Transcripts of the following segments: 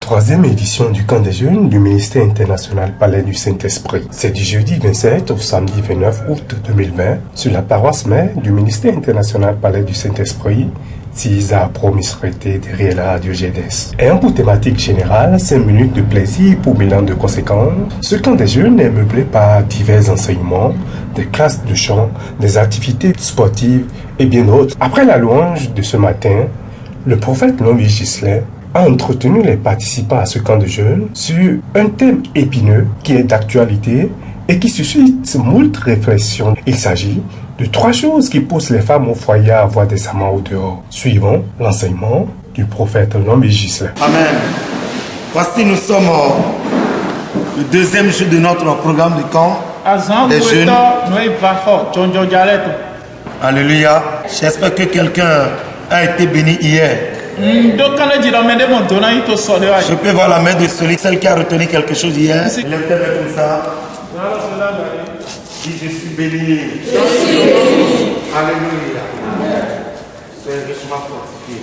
Troisième édition du camp des jeunes du ministère international Palais du Saint-Esprit. C'est du jeudi 27 au samedi 29 août 2020 sur la paroisse mère du ministère international Palais du Saint-Esprit, Tisa Promisrité derrière la radio GDS. Et pour thématique générale, 5 minutes de plaisir pour bilan de conséquences. Ce camp des jeunes est meublé par divers enseignements, des classes de chant, des activités sportives et bien d'autres. Après la louange de ce matin, le prophète Nomi Gislain a entretenu les participants à ce camp de jeunes sur un thème épineux qui est d'actualité et qui suscite moult réflexions. Il s'agit de 3 choses qui poussent les femmes au foyer à avoir des amants au dehors. Suivons l'enseignement du prophète Nomi Gislain. Amen. Voici, nous sommes le deuxième jour de notre programme de camp des jeunes. Alléluia. J'espère que quelqu'un a été béni hier. Je peux voir la main de celle qui a retenu quelque chose hier. Le thème est comme ça. Si je suis béni. Alléluia. C'est richement fortifié.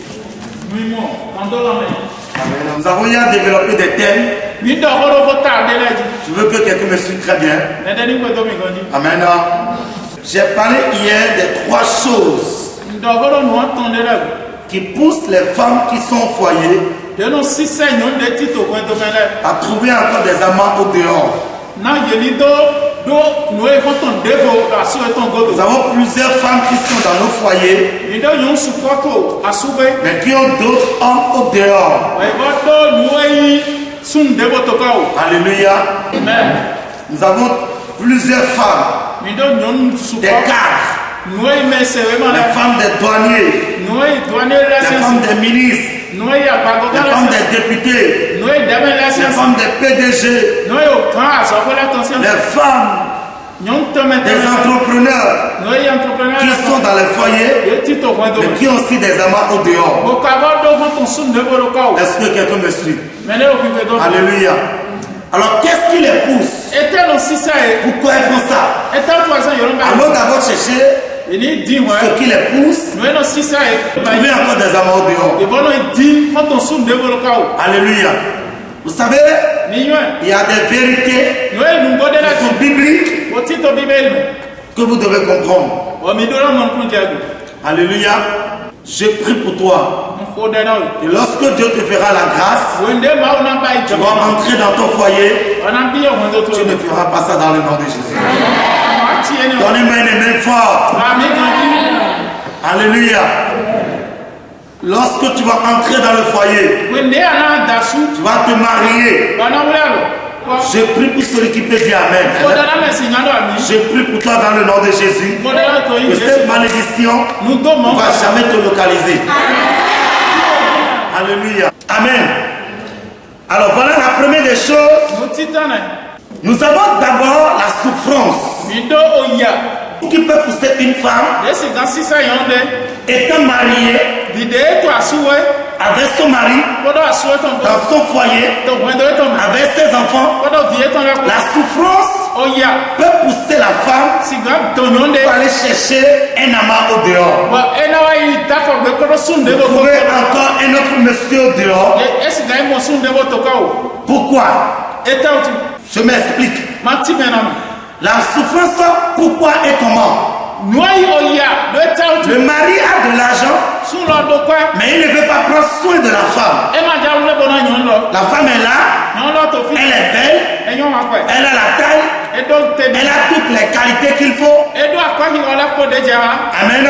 Amen. Nous avons hier développé des thèmes. Je veux que quelqu'un me suive très bien. Amen. J'ai parlé hier des 3 choses qui poussent les femmes qui sont au foyer à trouver encore des amants au dehors. Nous avons plusieurs femmes qui sont dans nos foyers, mais qui ont d'autres hommes au dehors. Alléluia. Nous avons plusieurs femmes, des cadres, les femmes des douaniers, les femmes des ministres, les femmes des députés, les femmes des PDG, les femmes des entrepreneurs qui sont dans les foyers, mais qui ont aussi des amants au dehors. Est-ce que quelqu'un me suit? Alléluia. Alors qu'est-ce qui les pousse? Pourquoi ils font ça? Allons d'abord chercher ce qui les pousse, trouver encore des amants au dehors. Alléluia. Vous savez, il y a des vérités qui sont bibliques que vous devez comprendre. Alléluia. Je prie pour toi. Et lorsque Dieu te fera la grâce, tu vas entrer dans ton foyer. Tu ne feras pas ça dans le nom de Jésus. Donnez-moi une main forte. Alléluia. Lorsque tu vas entrer dans le foyer, tu vas te marier. Je prie pour celui qui peut dire Amen. Je prie pour toi dans le nom de Jésus. Que cette malédiction ne va jamais te localiser. Alléluia. Amen. Alors voilà la première des choses. Nous avons d'abord la souffrance qui peut pousser une femme étant mariée avec son mari dans son foyer avec ses enfants. La souffrance peut pousser la femme pour aller chercher un amant au dehors. Trouver encore un autre monsieur au dehors. Pourquoi? Je m'explique. La souffrance, pourquoi est comment? Le mari a de l'argent, mais il ne veut pas prendre soin de la femme. La femme est là, elle est belle, elle a la taille, elle a toutes les qualités qu'il faut. Amen.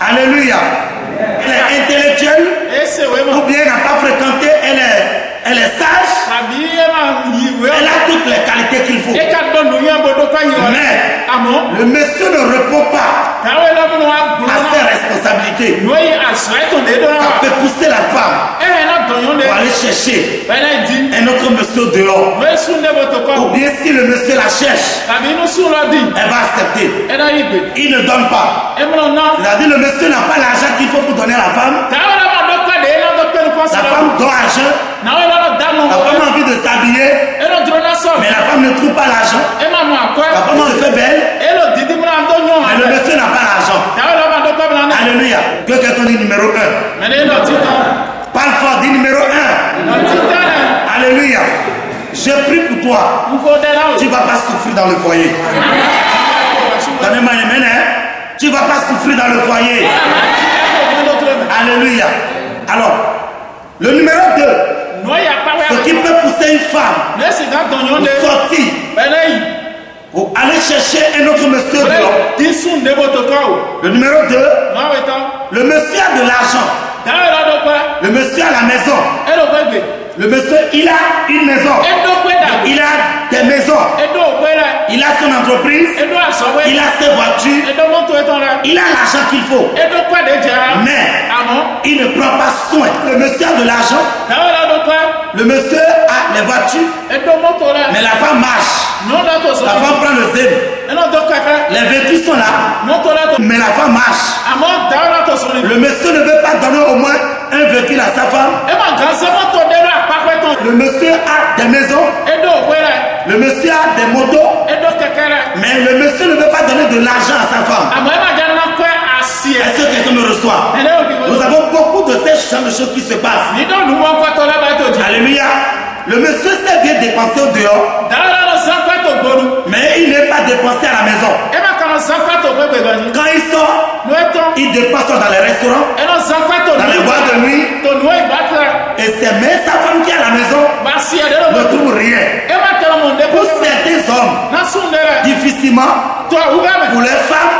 Alléluia. Elle est intellectuelle, ou bien elle n'a pas fréquenté, elle est sage, elle a toutes les qualités qu'il faut. Mais le monsieur ne répond pas à ses responsabilités. Ça peut pousser la femme pour aller chercher un autre monsieur dehors. Ou bien si le monsieur la cherche, elle va accepter. Il ne donne pas. C'est-à-dire le monsieur n'a pas l'argent qu'il faut pour donner à la femme. La femme doit argent. La femme a envie de s'habiller, mais la femme ne trouve pas l'argent. La femme se fait belle, mais le monsieur n'a pas l'argent. Alléluia. Que quelqu'un dit numéro 1. Parle fort, dit numéro 1. Je prie pour toi. Tu ne vas pas souffrir dans le foyer. Donnez-moi un amen, hein? Tu ne vas pas souffrir dans le foyer. Alléluia. Alors, le numéro 2. Ce qui peut pousser une femme pour sortir, pour aller chercher un autre monsieur dehors. Le numéro 2, le monsieur a de l'argent. Le monsieur a la maison. Le monsieur, il a une maison. Il a des maisons. Il a son entreprise. Il a ses voitures. Il a l'argent qu'il faut. Mais il ne prend pas soin. Le monsieur a de l'argent. Le monsieur a les voitures. Mais la femme marche. La femme prend le zèle. Les vêtus sont là. Mais la femme marche. Le monsieur ne veut pas donner au moins un véhicule à sa femme. Le monsieur a des maisons. Le monsieur a des motos. Mais le monsieur ne veut pas donner de l'argent à sa femme. Est-ce que quelqu'un me reçoit? Nous avons beaucoup de ces genres de choses qui se passent. Alléluia. Le monsieur sait bien dépenser au dehors. Mais il n'est pas dépensé à la maison. Quand il sort, il dépense dans les restaurants, dans les boîtes de nuit. Et c'est même sa femme qui est à la maison ne trouve rien. Pour certains hommes, difficilement, pour les femmes,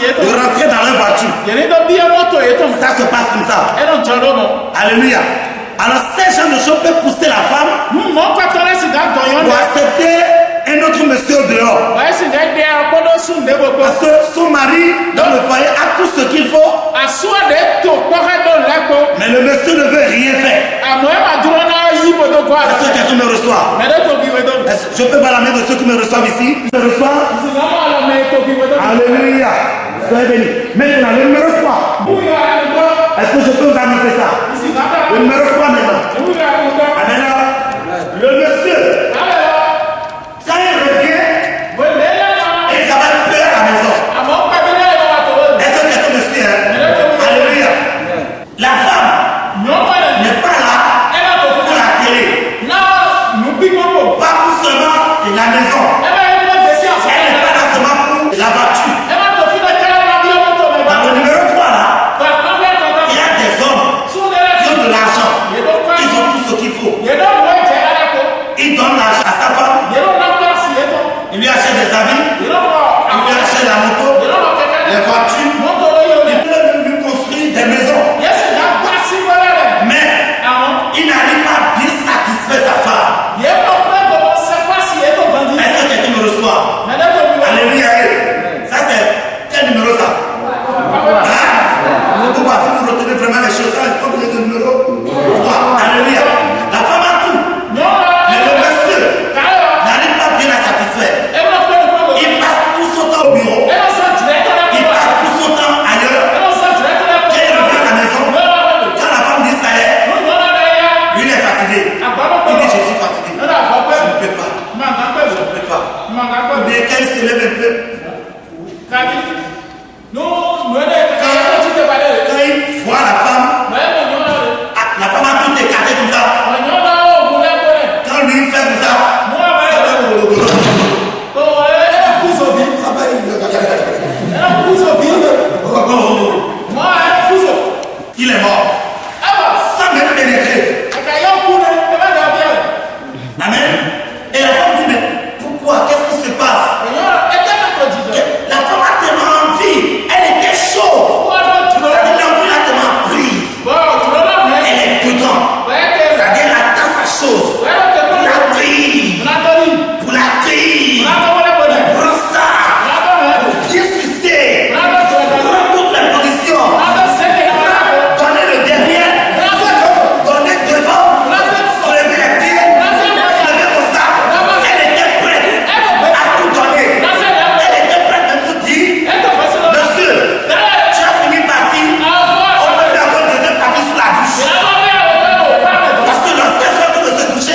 de rentrer dans leur voiture. Ça se passe comme ça. Alléluia. Alors ces gens de choses peuvent pousser la femme pour accepter un autre monsieur dehors. Parce que son mari dans le foyer a tout ce qu'il faut. Mais le monsieur ne veut rien faire. Est-ce que quelqu'un me reçoit? Je peux voir la main de ceux qui me reçoivent ici? Me reçoivent? Alléluia. Soyez bénis. Maintenant, le numéro 3. Est-ce que je peux vous annoncer ça? Le numéro 3 maintenant. Maintenant, le monsieur, quand il revient, il travaille peu à la maison. Est-ce que quelqu'un me suit? Alléluia. La femme n'est pas là pour la télé. Pas pour seulement la maison. Elle n'est pas là seulement pour la voiture. Dans le numéro 3 là, il y a des hommes qui ont de l'argent. Ils ont tout ce qu'il faut. Ils donnent l'argent à sa femme. Il lui achète des habits. Il lui achète la moto, les voitures. Il peut lui construire des maisons. Mais il n'arrive pas à bien satisfaire sa femme. Est-ce que quelqu'un me reçoit? Alléluia. Ça c'est quel numéro ça? Pourquoi si vous retenez vraiment les choses, il faut que vous ayez le numéro 3. Alléluia. La femme a tout. Mais le monsieur n'arrive pas bien à satisfaire. Il passe tout son temps au bureau. Il passe tout son temps ailleurs. Quand il revient à la maison, quand la femme dit ça y est, lui il est fatigué. Il dit je suis fatigué. Je ne peux pas. Je ne peux pas. Ou bien quand il se lève un peu, quand il voit la femme a tout écarté comme ça. Quand lui il fait comme ça, il est mort. Sans même pénétrer. Amen. Et la femme dit, mais pourquoi? Qu'est-ce qui se passe? La femme a tellement envie. Elle était chaude. L'envie a tellement pris. Elle est dedans. C'est-à-dire elle attend sa chose. Pour la trille. Pour la trille. Pour prendre ça. Pour bien sucer. Pour prendre toutes les positions. Donner le derrière. Donner devant. Lever les pieds. Lever comme ça. Elle était prête à tout donner. Elle était prête à tout dire. Monsieur, tu as fini partie. On peut faire une deuxième partie sous la douche. Parce que lorsqu'elle sort de se coucher,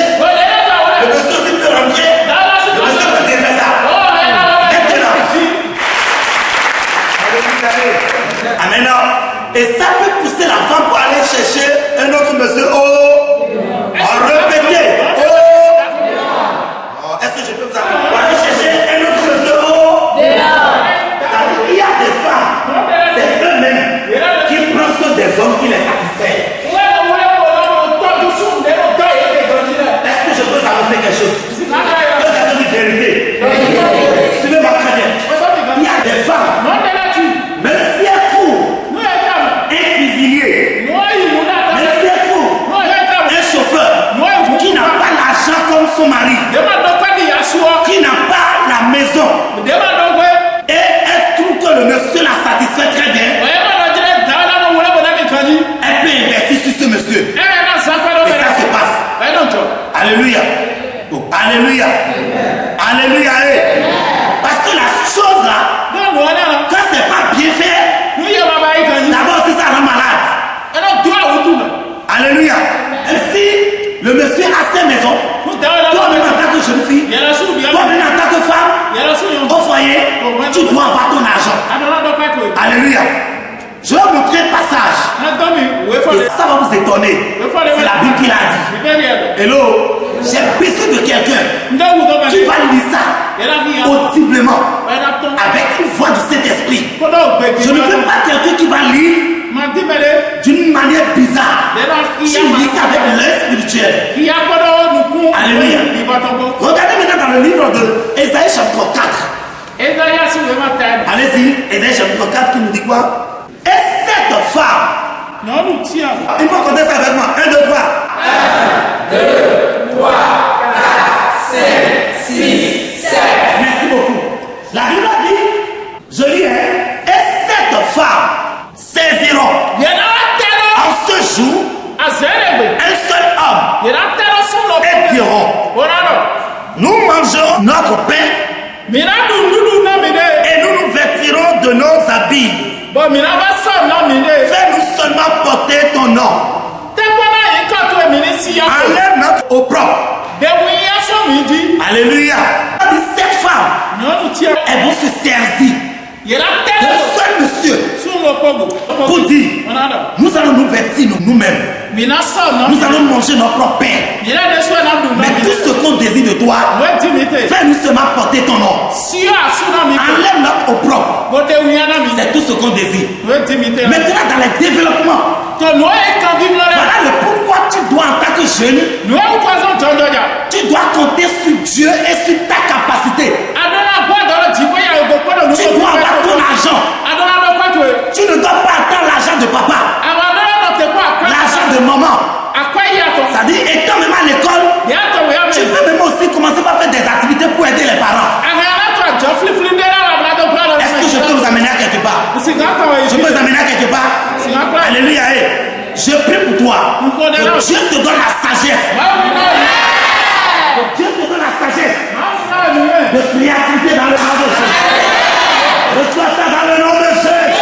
Alléluia. Oh, alléluia. Alléluia. Parce que la chose là, quand c'est pas bien fait, d'abord si ça rend malade. Alléluia. Ainsi, le monsieur a ses maisons. Toi-même en tant que jeune fille, toi-même en tant que femme, au foyer, tu dois avoir ton argent. Alléluia. Je vais vous montrer un passage. Et ça va vous étonner. C'est la Bible qui l'a dit. Hello. J'ai besoin de quelqu'un qui va lire ça audiblement avec une voix du Saint-Esprit. Je ne veux pas quelqu'un qui va lire d'une manière bizarre. Qui lit ça avec l'œil spirituel. Alléluia. Regardez maintenant dans le livre de Ésaïe chapitre 4. Allez-y, Ésaïe chapitre 4 qui nous dit quoi? Et cette femme, il faut compter ça avec moi. 1, 2, 3. 1, 2, 3, 4, 5, 6, 7. Merci beaucoup. La Bible dit, je lis, et cette femme saisiront en ce jour un seul homme et diront, nous mangerons notre pain et nous nous vêtirons de nos habits. Fais-nous seulement porter ton nom. Enlève notre opprobre. Alléluia. Cette femme, elles vont se servir de seul monsieur pour dire, nous allons nous vêtir nous-mêmes. Nous allons manger notre propre pain. Mais tout ce qu'on désire de toi, fais-nous seulement porter ton nom. Enlève notre opprobre. C'est tout ce qu'on désire. Maintenant dans le développement, voilà le pourquoi tu dois en tant que jeune, tu dois compter sur Dieu et sur ta capacité. Tu dois avoir ton argent. Tu ne dois pas attendre l'argent de papa, l'argent de maman. Ça dit, étant même à l'école, tu peux même aussi commencer par faire des activités pour aider les parents. Est-ce que je peux vous amener à quelque part? Je peux vous amener à quelque part? Alléluia. Je prie pour toi. Que Dieu te donne la sagesse. Que Dieu te donne la sagesse de créativité dans le nom de Jésus. Reçois ça dans le nom de Jésus.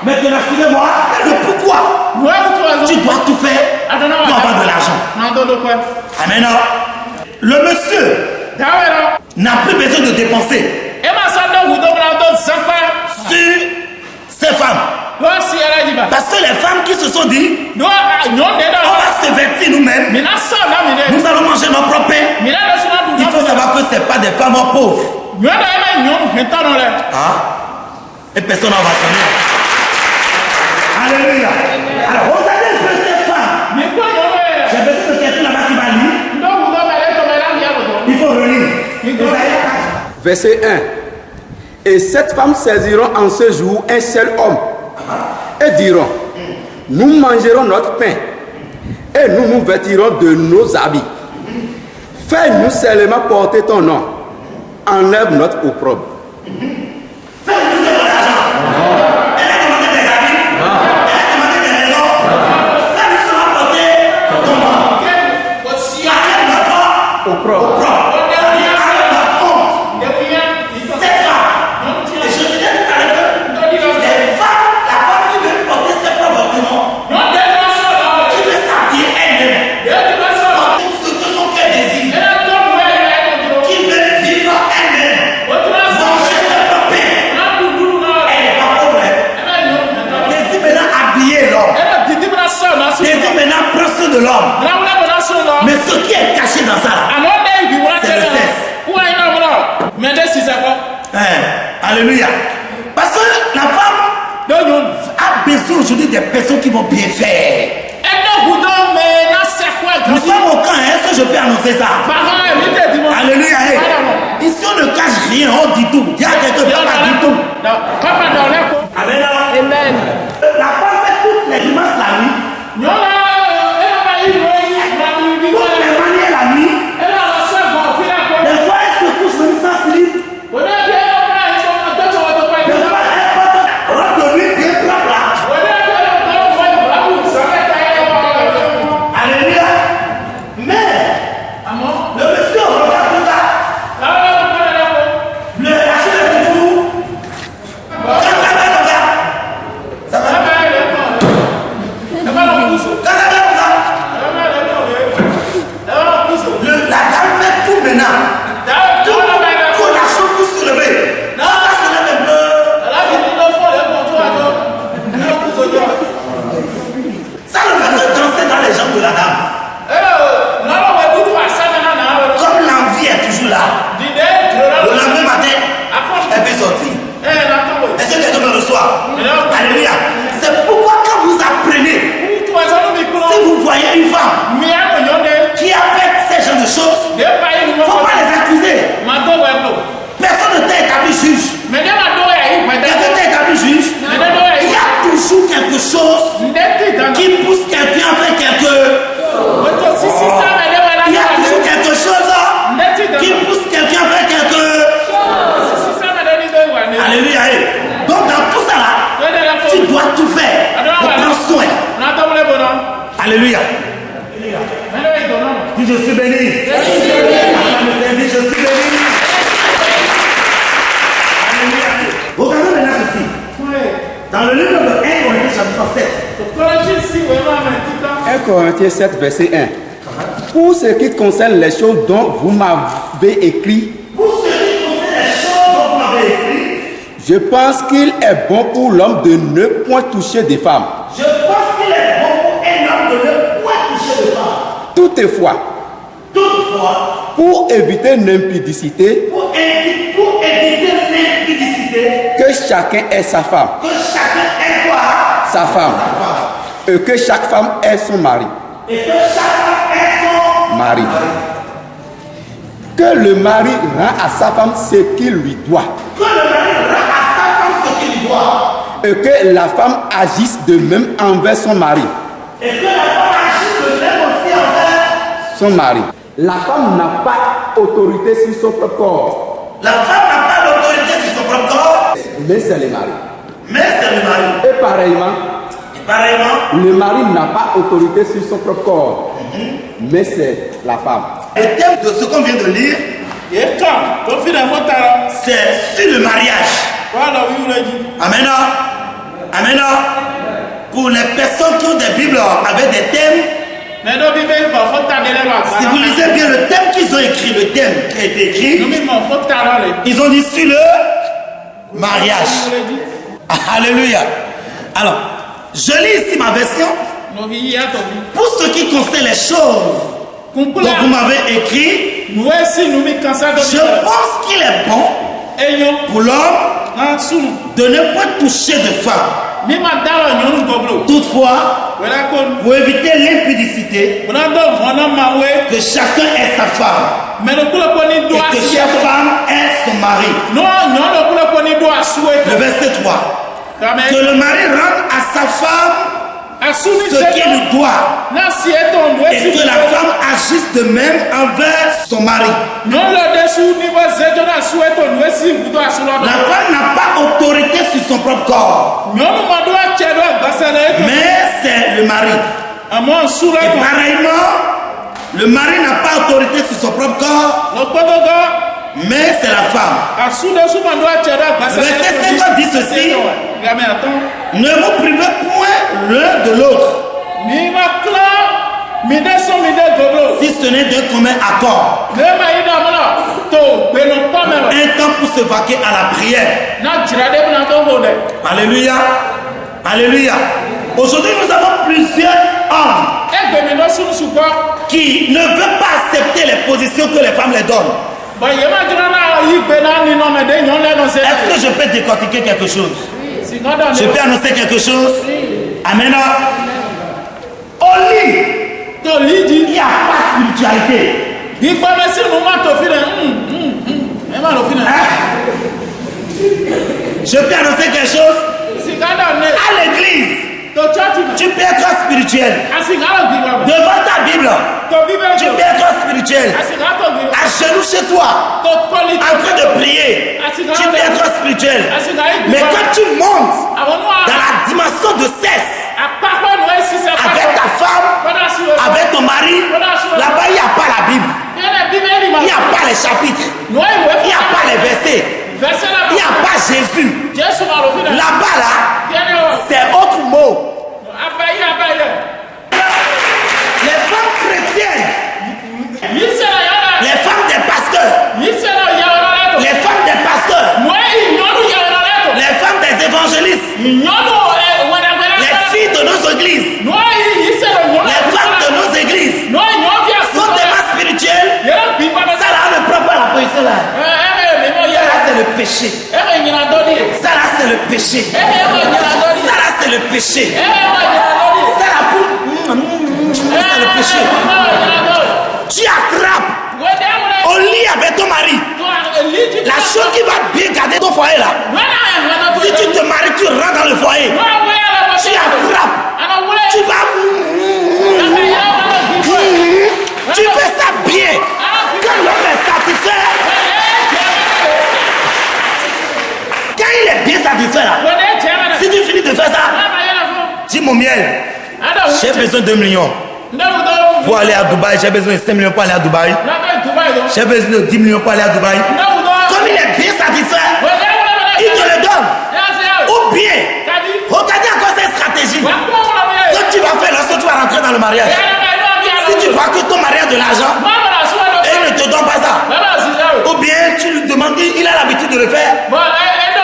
Maintenant, suivez-moi. Le pourquoi tu dois tout faire pour avoir de l'argent. Amen. Le monsieur n'a plus besoin de dépenser sur ses femmes. Parce que les femmes qui se sont dit, on va se vêtir nous-mêmes, nous allons manger nos propres pains. Il faut savoir que ce n'est pas des femmes pauvres. Et personne n'en va sonner. Alléluia. Alors regardez un peu cette femme. J'ai besoin de quelqu'un là-bas qui va lire. Il faut relire. Verset 1. Et cette femme saisiront en ce jour un seul homme et diront, nous mangerons notre pain et nous nous vêtirons de nos habits. Fais-nous seulement porter ton nom. Enlève notre opprobre. Fais-nous de l'argent. Elle a demandé des habits. Elle a demandé des maisons. Fais-nous seulement porter ton nom. Enlève notre opprobre. De l'homme. Mais ce qui est caché dans ça, c'est le sexe. Alléluia. Parce que la femme a besoin aujourd'hui des personnes qui vont bien faire. Nous sommes au camp, est-ce que je peux annoncer ça? Alléluia. Ici on ne cache rien, on dit tout. Il y a quelqu'un qui pas dit tout. Amen. Amen. La femme fait toutes les dimanches la nuit. Des fois elle se couche même sans slip. Alléluia. Mais dehors. Alléluia. C'est pourquoi quand vous apprenez, si vous voyez une femme qui a fait ces genres de choses, il ne faut pas les accuser. Personne ne t'a établi juge. Quelqu'un t'a établi juge. Il y a toujours quelque chose qui pousse quelqu'un à faire quelque chose. Il y a toujours quelque chose qui pousse quelqu'un à faire quelque chose. Alléluia. Donc dans tout ça là, tu dois tout faire pour prendre soin. Alléluia. Dis je suis béni. Je suis béni. Regardez maintenant ceci. Dans le livre de 1 Corinthiens chapitre 7. 1 Corinthiens 7 verset 1. Pour ce qui concerne les choses dont vous m'avez écrit, je pense qu'il est bon pour l'homme de ne point toucher des femmes. Je pense qu'il est bon pour un homme de ne point toucher des femmes. Toutefois, pour éviter l'impudicité, que chacun ait sa femme. Que chacun ait quoi? Sa femme. Et que chaque femme ait son mari. Et que chaque femme ait son mari. Que le mari rend à sa femme ce qu'il lui doit. Que le mari rend à sa femme ce qu'il lui doit. Et que la femme agisse de même envers son mari. Et que la femme agisse de même aussi envers son mari. La femme n'a pas autorité sur son propre corps. La femme n'a pas l'autorité sur son propre corps. Mais c'est le mari. Mais c'est le mari. Et pareillement, le mari n'a pas autorité sur son propre corps. Mais c'est la femme. Le thème de ce qu'on vient de lire, c'est sur le mariage. Amen. Amen. Pour les personnes qui ont des Bibles avec des thèmes, si vous lisez bien le thème qu'ils ont écrit, le thème qui a été écrit, ils ont dit sur le mariage. Alléluia. Alors, je lis ici ma version. Pour ce qui concerne les choses dont vous m'avez écrit, je pense qu'il est bon pour l'homme de ne pas toucher de femme. Toutefois, pour éviter l'impudicité, que chacun ait sa femme et que chaque femme ait son mari. Le verset 3. Que le mari rende à sa femme ce qu'il lui doit et que la femme agisse de même envers son mari. La femme n'a pas autorité sur son propre corps, mais c'est le mari. Et pareillement, le mari n'a pas autorité sur son propre corps, mais c'est la femme. Verset 50 dit ceci: ne vous privez point l'un de l'autre, si ce n'est d'un commun accord. Un temps pour se vaquer à la prière. Alléluia. Alléluia. Aujourd'hui, nous avons plusieurs hommes qui ne veulent pas accepter les positions que les femmes les donnent. Est-ce que je peux décortiquer quelque chose? Je peux annoncer quelque chose? Amen. Au lit, il n'y a pas de spiritualité. Je peux annoncer quelque chose? À l'église, tu peux être spirituel. Devant ta Bible, tu peux être spirituel. À genoux chez toi, en train de prier, tu peux être spirituel. Mais quand tu montes dans la dimension de cesse, avec ta femme, avec ton mari, là-bas il n'y a pas la Bible. Il n'y a pas les chapitres. Il n'y a pas les versets. Il n'y a pas Jésus. Là-bas, là, c'est autre mot. Les femmes chrétiennes, les femmes des pasteurs, les femmes des pasteurs, les femmes des évangélistes, les filles de nos églises, les femmes de nos églises sont tellement spirituelles. Ça là, on ne prend pas la position là. Ça là, c'est le péché. Ça là c'est le péché. Ça là c'est le péché. Ça là pour... c'est le péché. Tu attrapes au lit avec ton mari. La chose qui va bien garder ton foyer là. Si tu te maries, tu rentres dans le foyer. Tu attrapes. Tu vas... Tu fais ça bien. Quand l'homme est satisfait, quand il est bien satisfait là, si tu finis de faire ça, dis mon miel, j'ai besoin de 2 millions pour aller à Dubaï, j'ai besoin de 5 millions pour aller à Dubaï, j'ai besoin de 10 millions pour aller à Dubaï. Comme il est bien satisfait, il te le donne. Ou bien, regardez encore cette stratégie que tu vas faire lorsque tu vas rentrer dans le mariage. Si tu vois que ton mari a de l'argent et il ne te donne pas ça, ou bien tu lui demandes, il a l'habitude de le faire,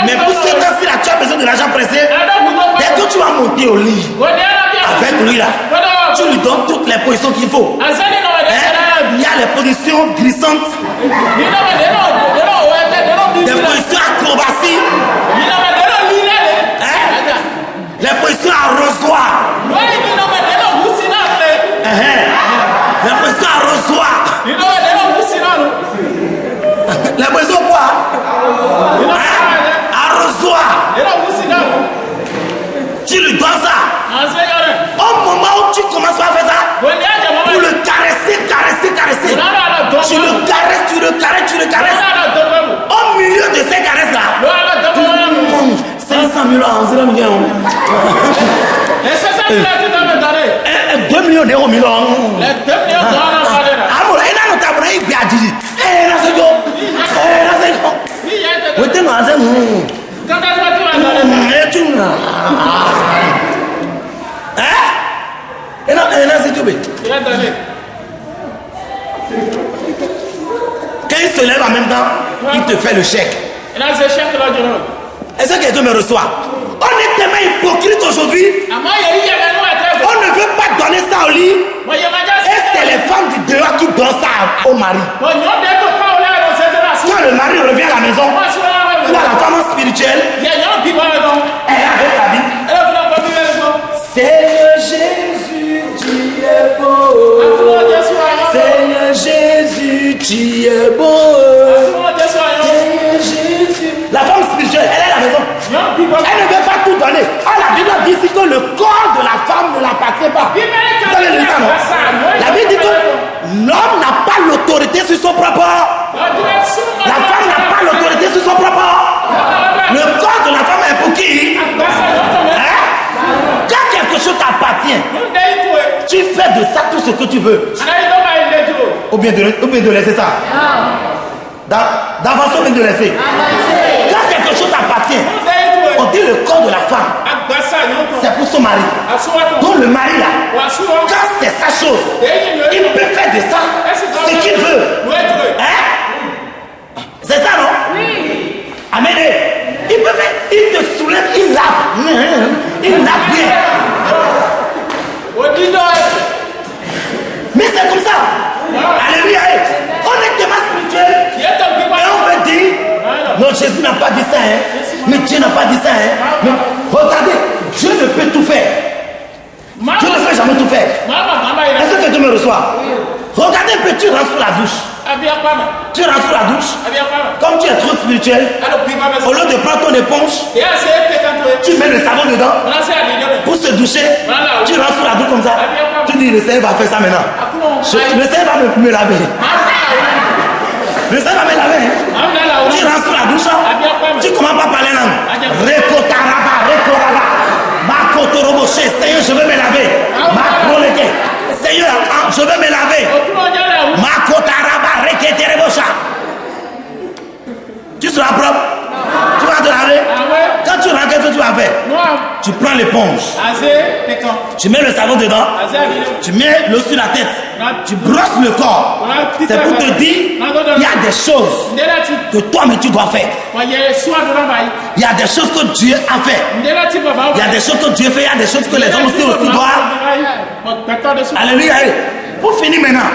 mais pour ce temps-ci là, tu as besoin de l'argent pressé, dès que tu vas monter au lit avec lui là, tu lui donnes toutes les positions qu'il faut. Il y a les positions glissantes, des positions acrobaties, les positions arrosoirs. La position arrosoir. La position quoi? Arrosoir. Tu lui donnes ça. Au moment où tu commences à faire ça, pour le caresser. Tu le caresses. Au milieu de ces caresses là, 500 000 ans, 2 millions d'euros, millions. Quand il se lève en même temps, il te fait le chèque. Est-ce que quelqu'un me reçoit? On est tellement hypocrite aujourd'hui. On ne veut pas donner ça au lit. Et c'est les femmes du dehors qui donnent ça au mari. Quand le mari revient à la maison, il a la femme spirituelle. Elle est avec la Bible. Seigneur Jésus, tu es beau. Seigneur Jésus, tu es beau. Seigneur Jésus. La femme spirituelle, elle est à la maison. Elle ne veut pas tout donner. La Bible dit ici que le corps de la femme ne l'appartient pas. Vous avez lu ça, non? La Bible dit que l'homme n'a pas l'autorité sur son propre corps. La femme n'a pas l'autorité sur son propre corps. Le corps de la femme est pour qui? Quand quelque chose t'appartient, tu fais de ça tout ce que tu veux. Ou bien de laisser ça. D'avancer ou bien de laisser. Quand quelque chose t'appartient, on dit le corps de la femme, c'est pour son mari. Donc le mari là, quand c'est sa chose, il peut faire de ça ce qu'il veut. C'est ça, non? Oui. Amen. Il peut faire, il te soulève, il lave. Il lave bien. Mais c'est comme ça. Alléluia. On est tellement spirituel. Et on veut dire, non, Jésus n'a pas dit ça. Mais Dieu n'a pas dit ça. Mais regardez, Dieu ne peut tout faire. Dieu ne peut jamais tout faire. Est-ce que quelqu'un me reçoit? Regardez un peu, tu rentres sous la douche. Tu rentres sous la douche. Comme tu es trop spirituel, au lieu de prendre ton éponge, tu mets le savon dedans pour se doucher. Tu rentres sous la douche comme ça. Tu dis, le Seigneur va faire ça maintenant. Le Seigneur va me laver. Le Seigneur va me laver. Tu rentres sous la douche. Tu commences pas à parler langue. Rekotaraba, rekoraba. Makotoroboché. Seigneur, je veux me laver. Makroleke. Seigneur, je veux me laver. Makotaraba, reketerebosha. Tu seras propre. Tu vas te laver. Quand tu rentres, qu'est-ce que tu vas faire? Tu prends l'éponge. Tu mets le savon dedans. Tu mets l'eau sur la tête. Tu brosses le corps. C'est pour te dire, il y a des choses que toi-même tu dois faire. Il y a des choses que Dieu a fait. Il y a des choses que Dieu fait. Il y a des choses que les hommes aussi doivent. Alléluia. Pour finir maintenant,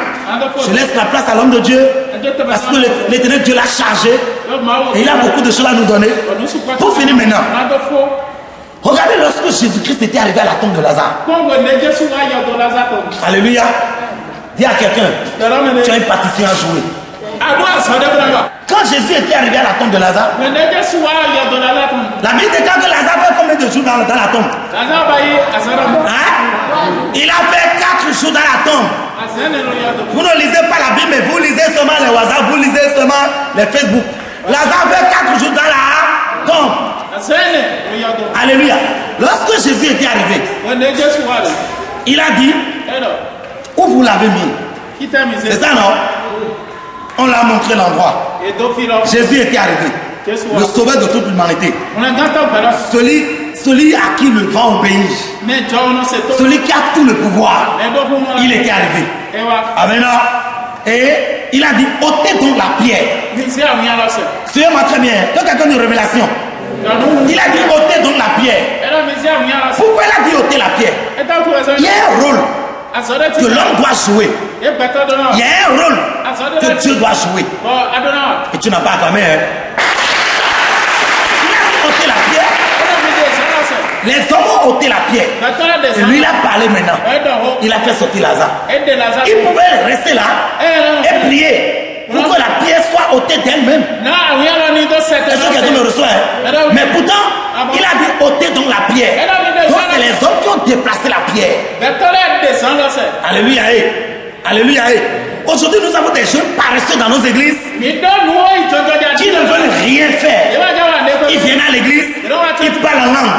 je laisse la place à l'homme de Dieu parce que l'éternel Dieu l'a chargé et il a beaucoup de choses à nous donner. Pour finir maintenant, regardez lorsque Jésus-Christ était arrivé à la tombe de Lazare. Alléluia. Dis à quelqu'un, tu as une partition à jouer. Quand Jésus était arrivé à la tombe de Lazare, la Bible dit quand Lazare fait combien de jours dans la tombe? Hein? Il a fait 4 jours dans la tombe. Vous ne lisez pas la Bible, mais vous lisez seulement les WhatsApp, vous lisez seulement les Facebook. Lazare fait 4 jours dans la tombe. Alléluia. Lorsque Jésus était arrivé, il a dit, où vous l'avez mis? C'est ça, non? On l'a montré l'endroit. Jésus était arrivé, le sauveur de toute l'humanité. Celui à qui le vent obéit. Celui qui a tout le pouvoir. Il était arrivé. Amen. Et il a dit, ôtez donc la pierre. Suivez-moi très bien. Donc quelqu'un de révélation. Il a dit, ôtez donc la pierre. Pourquoi il a dit ôter la pierre? Il y a un rôle que l'homme doit jouer. Il y a un rôle que Dieu doit jouer. Et tu n'as pas acclamé. Il a ôté la pierre. Les hommes ont ôté la pierre. Et lui, il a parlé maintenant. Il a fait sortir Lazare. Il pouvait rester là et prier pour que la pierre soit ôtée d'elle-même. Est-ce que quelqu'un me reçoit? Mais pourtant, il a dit ôter donc la pierre. Donc c'est les hommes qui ont déplacé la pierre. Alléluia. Alléluia. Aujourd'hui, nous avons des jeunes paresseux dans nos églises qui ne veulent rien faire. Ils viennent à l'église, ils parlent en langue.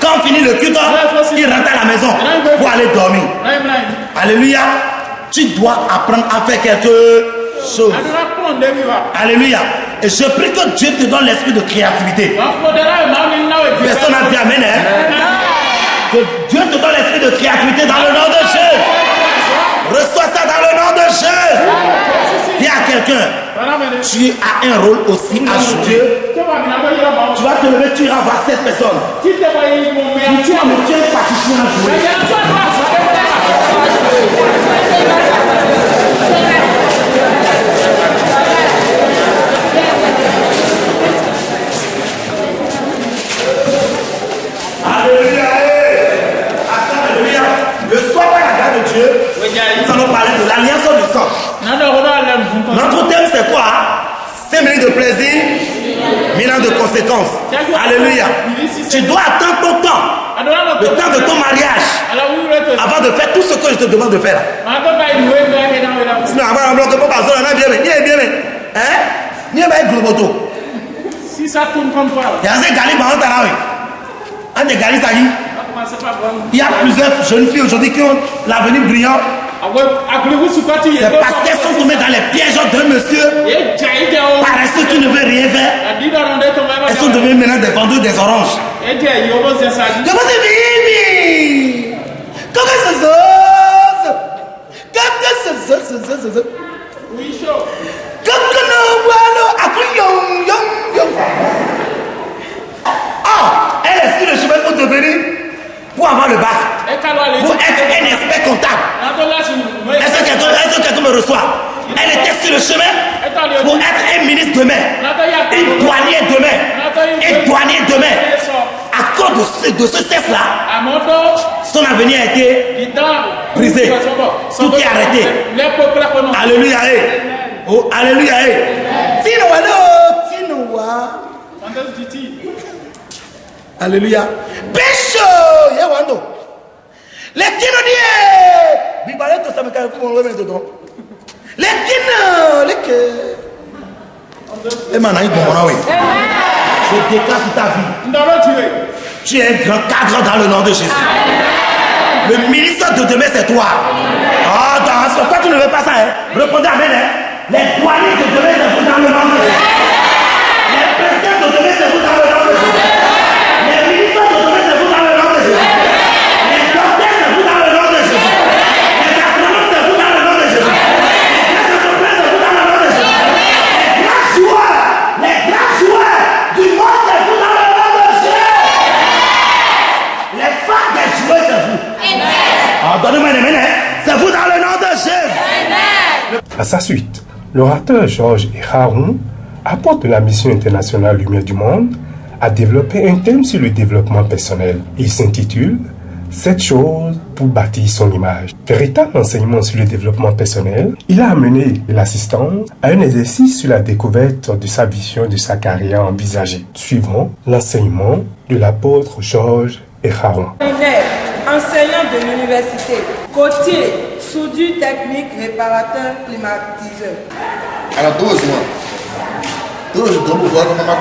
Quand on finit le culte, ils rentrent à la maison pour aller dormir. Alléluia. Tu dois apprendre à faire quelque chose. Alléluia. Et je prie que Dieu te donne l'esprit de créativité. Personne n'a dit amen. Que Dieu te donne l'esprit de créativité dans le nom de Jésus. Reçois ça dans le nom de Jésus. Dis à quelqu'un, tu as un rôle aussi à jouer. Tu vas te lever, tu iras voir cette personne. Tu as une partition à jouer. Alléluia. Le soir par la grâce de Dieu, nous allons parler de l'alliance du sang. Notre thème c'est quoi? 5 minutes de plaisir, 1000 ans de conséquences. Alléluia. Tu dois attendre ton temps, le temps de ton mariage, avant de faire tout ce que je te demande de faire. Sinon, avant de bloquer, pas besoin de bien. Hein? Ni un globoto. Si ça tourne comme toi. Il y a un Gali Barantarawi. Un des Gali Sagi. Il y a plusieurs jeunes filles aujourd'hui qui ont l'avenir brillant. C'est parce qu'elles sont tombées dans les pièges d'un monsieur paresseux qui ne veut rien faire. Elles sont devenues maintenant des vendeurs des oranges. Elle est sur le chemin pour devenir, pour avoir le bac, pour être un expert comptable. Est-ce que quelqu'un me reçoit? Elle était sur le chemin pour être un ministre demain, un douanier demain, À cause de ce test-là, son avenir a été brisé. Tout est arrêté. Alléluia. Oh, alléluia. Alléluia. Pécho. Yewando. Les kinodiers. Bibalé to ça me calme pour me dedans. Les kino, les que. Et maintenant il bon oui. Je déclare ta vie. Tu es un grand cadre dans le nom de Jésus. Le ministre de demain c'est toi. Ah, toi tu ne veux pas ça, hein? Répondez amen, hein? Les douaniers de demain c'est vous dans le nom de Jésus. Les présidents de demain c'est vous dans le nom de Jésus. Les ministres de demain c'est vous dans le nom de Jésus. Les docteurs c'est vous dans le nom de Jésus. Les agronomes c'est vous dans le nom de Jésus. Les entreprises c'est vous dans le nom de Jésus. Les grands joueurs du monde c'est vous dans le nom de Jésus. Les femmes des joueurs c'est vous. C'est vous dans le nom de Jésus. À sa suite, l'orateur Georges Eharon, apôtre de la mission internationale Lumière du Monde, a développé un thème sur le développement personnel. Il s'intitule « 7 choses pour bâtir son image ». Véritable enseignement sur le développement personnel, il a amené l'assistant à un exercice sur la découverte de sa vision et de sa carrière envisagée, suivant l'enseignement de l'apôtre Georges Eharon. Enseignant de l'université, côtier, soudure technique, réparateur, climatiseur. Alors 12 mois. 12 mois, vous voir comment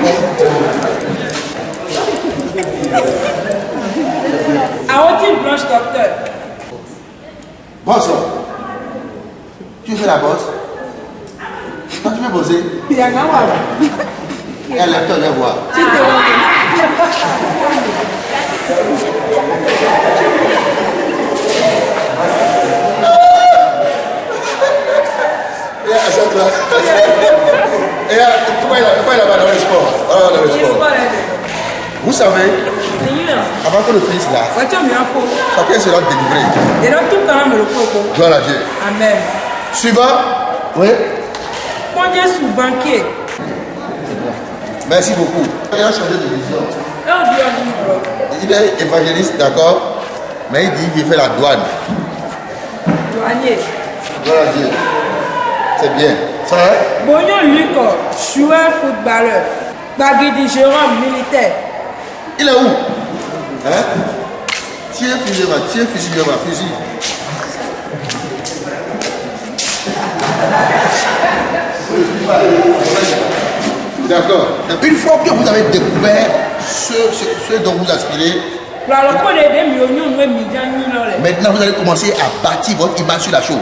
Aotine Blanche docteur. Boss, tu fais la bosse? Quand tu veux poser? Il y a un gars. Et un lecteur vient voir. Et pourquoi il a dans le sport? Vous savez, avant que le fils là, chacun sera délivré. Gloire à Dieu. Amen. Suivant. Oui. Sous banquier. Merci beaucoup. Il a changé de vision. Il est évangéliste, d'accord, mais il dit qu'il fait la douane. Douanier. Gloire à Dieu. C'est bien. Ça va? Bognon Luco, joueur footballeur. Baguidi Jérôme, militaire. Il est où? Hein? Tiens, fusil, fusil. D'accord. Une fois que vous avez découvert ce dont vous aspirez, maintenant vous allez commencer à bâtir votre image sur la chose.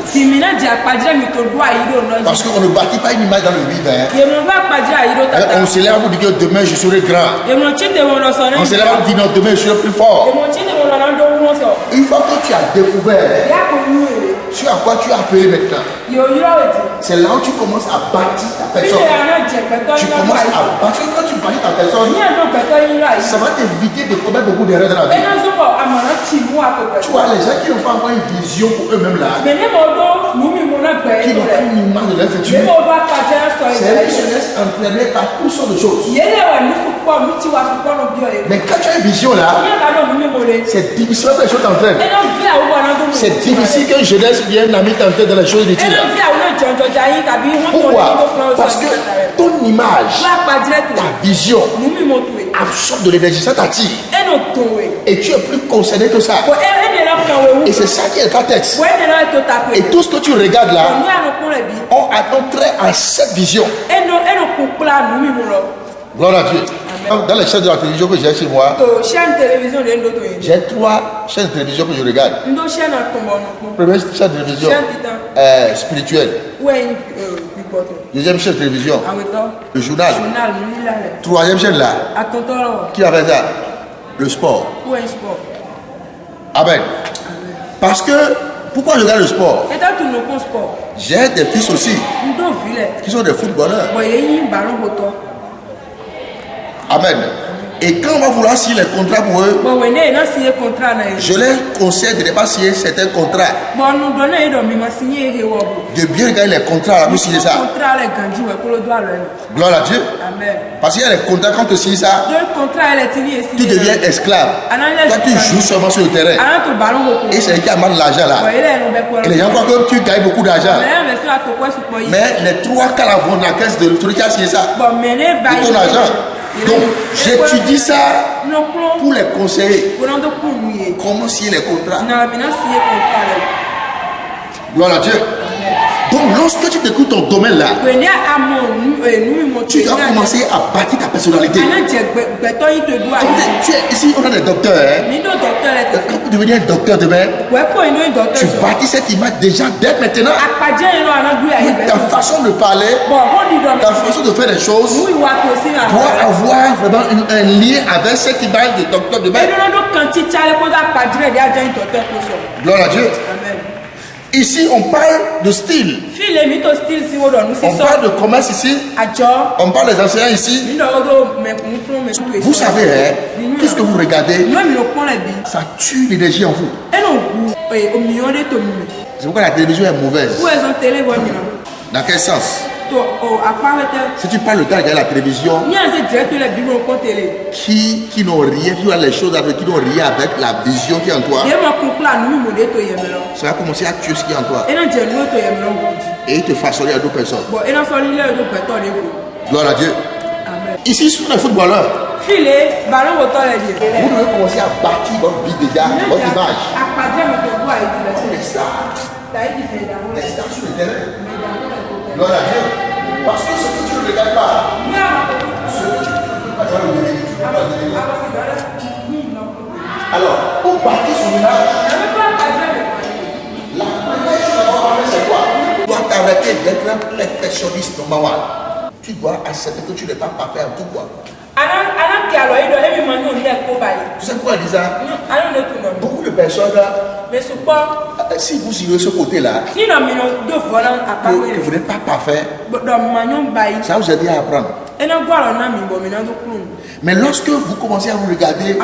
Parce qu'on ne bâtit pas une image dans le vide. Hein. On se lève pour dire que demain je serai grand. On se lève pour dire non, demain je serai plus fort. Une fois que tu as découvert sur à quoi tu as appelé maintenant, c'est là où tu commences à bâtir ta personne. Tu commences à bâtir. Quand tu bâtis ta personne, ça va t'éviter de commettre beaucoup d'erreurs dans la vie. Tu vois, les gens qui n'ont pas encore une vision pour eux-mêmes là, qui n'ont pas une image de leur futur, c'est eux qui se laissent entraîner par toutes sortes de choses. Mais quand tu as une vision là, c'est difficile que les choses t'entraînent. C'est difficile qu'une jeunesse vienne ami t'entraîner dans les choses inutiles. Pourquoi? Parce que ton image, ta vision absorbe de l'énergie, ça t'attire. Et tu es plus concerné que ça. Et c'est ça qui est ta tête. Et tout ce que tu regardes là, on a trait à cette vision. Gloire à Dieu. Dans les chaînes de la télévision que j'ai chez moi, j'ai 3 chaînes de télévision que je regarde. Première chaîne de télévision spirituelle. Deuxième chaîne de télévision, le journal. Troisième chaîne là, qui avait ça? Le sport. Amen. Parce que, pourquoi je regarde le sport? J'ai des fils aussi qui sont des footballeurs. Amen. Et quand on va vouloir signer les contrats pour eux, je leur conseille de ne pas signer certains contrats. De bien regarder les contrats là pour signer ça. Gloire à Dieu. Amen. Parce qu'il y a les contrats, quand tu signes ça, tu deviens esclave. Toi tu joues seulement sur le terrain. Et c'est qui a mal l'argent là. Et les gens croient que tu gagnes beaucoup d'argent. Mais les 3 quarts vont dans la caisse de l'autorité qui a signé ça. De ton argent. Donc, j'étudie ça pour les conseiller. Comment signer les contrats? Gloire à Dieu. Donc, lorsque tu découvres ton domaine là, tu dois commencer à bâtir ta personnalité. Ici, on a des docteurs. Quand vous devenez un docteur demain, tu bâtis cette image déjà dès maintenant. Ta façon de parler, ta façon de faire les choses doit avoir vraiment un lien avec cette image de docteur demain. Gloire à Dieu. Ici, on parle de style. On parle de commerce ici. On parle des enseignants ici. Vous savez, tout ce que vous regardez, ça tue l'énergie en vous. C'est pourquoi la télévision est mauvaise. Dans quel sens? Si tu parles le temps de la télévision, qui n'ont rien, qui ont les choses avec, qui n'ont rien avec la vision qui est en toi, ça va commencer à tuer ce qui est en toi. Et il te façonne à d'autres personnes. Gloire à Dieu. Amen. Ici, sur les footballeurs, vous devez commencer à bâtir votre vie déjà, votre image. Les stars sur le terrain. Gloire à Dieu. Parce que ce que tu ne regardes pas, ce que tu ne peux pas donner, tu ne peux pas donner. Alors, pour bâtir son image, la première chose à faire, c'est quoi? Tu dois t'arrêter d'être un perfectionniste number one. Tu dois accepter que tu n'es pas parfait en tout quoi. Tu sais pourquoi elle dit ça? Beaucoup de personnes, si vous suivez ce côté-là, que vous n'êtes pas parfait, ça vous aide à apprendre. Mais lorsque vous commencez à vous regarder,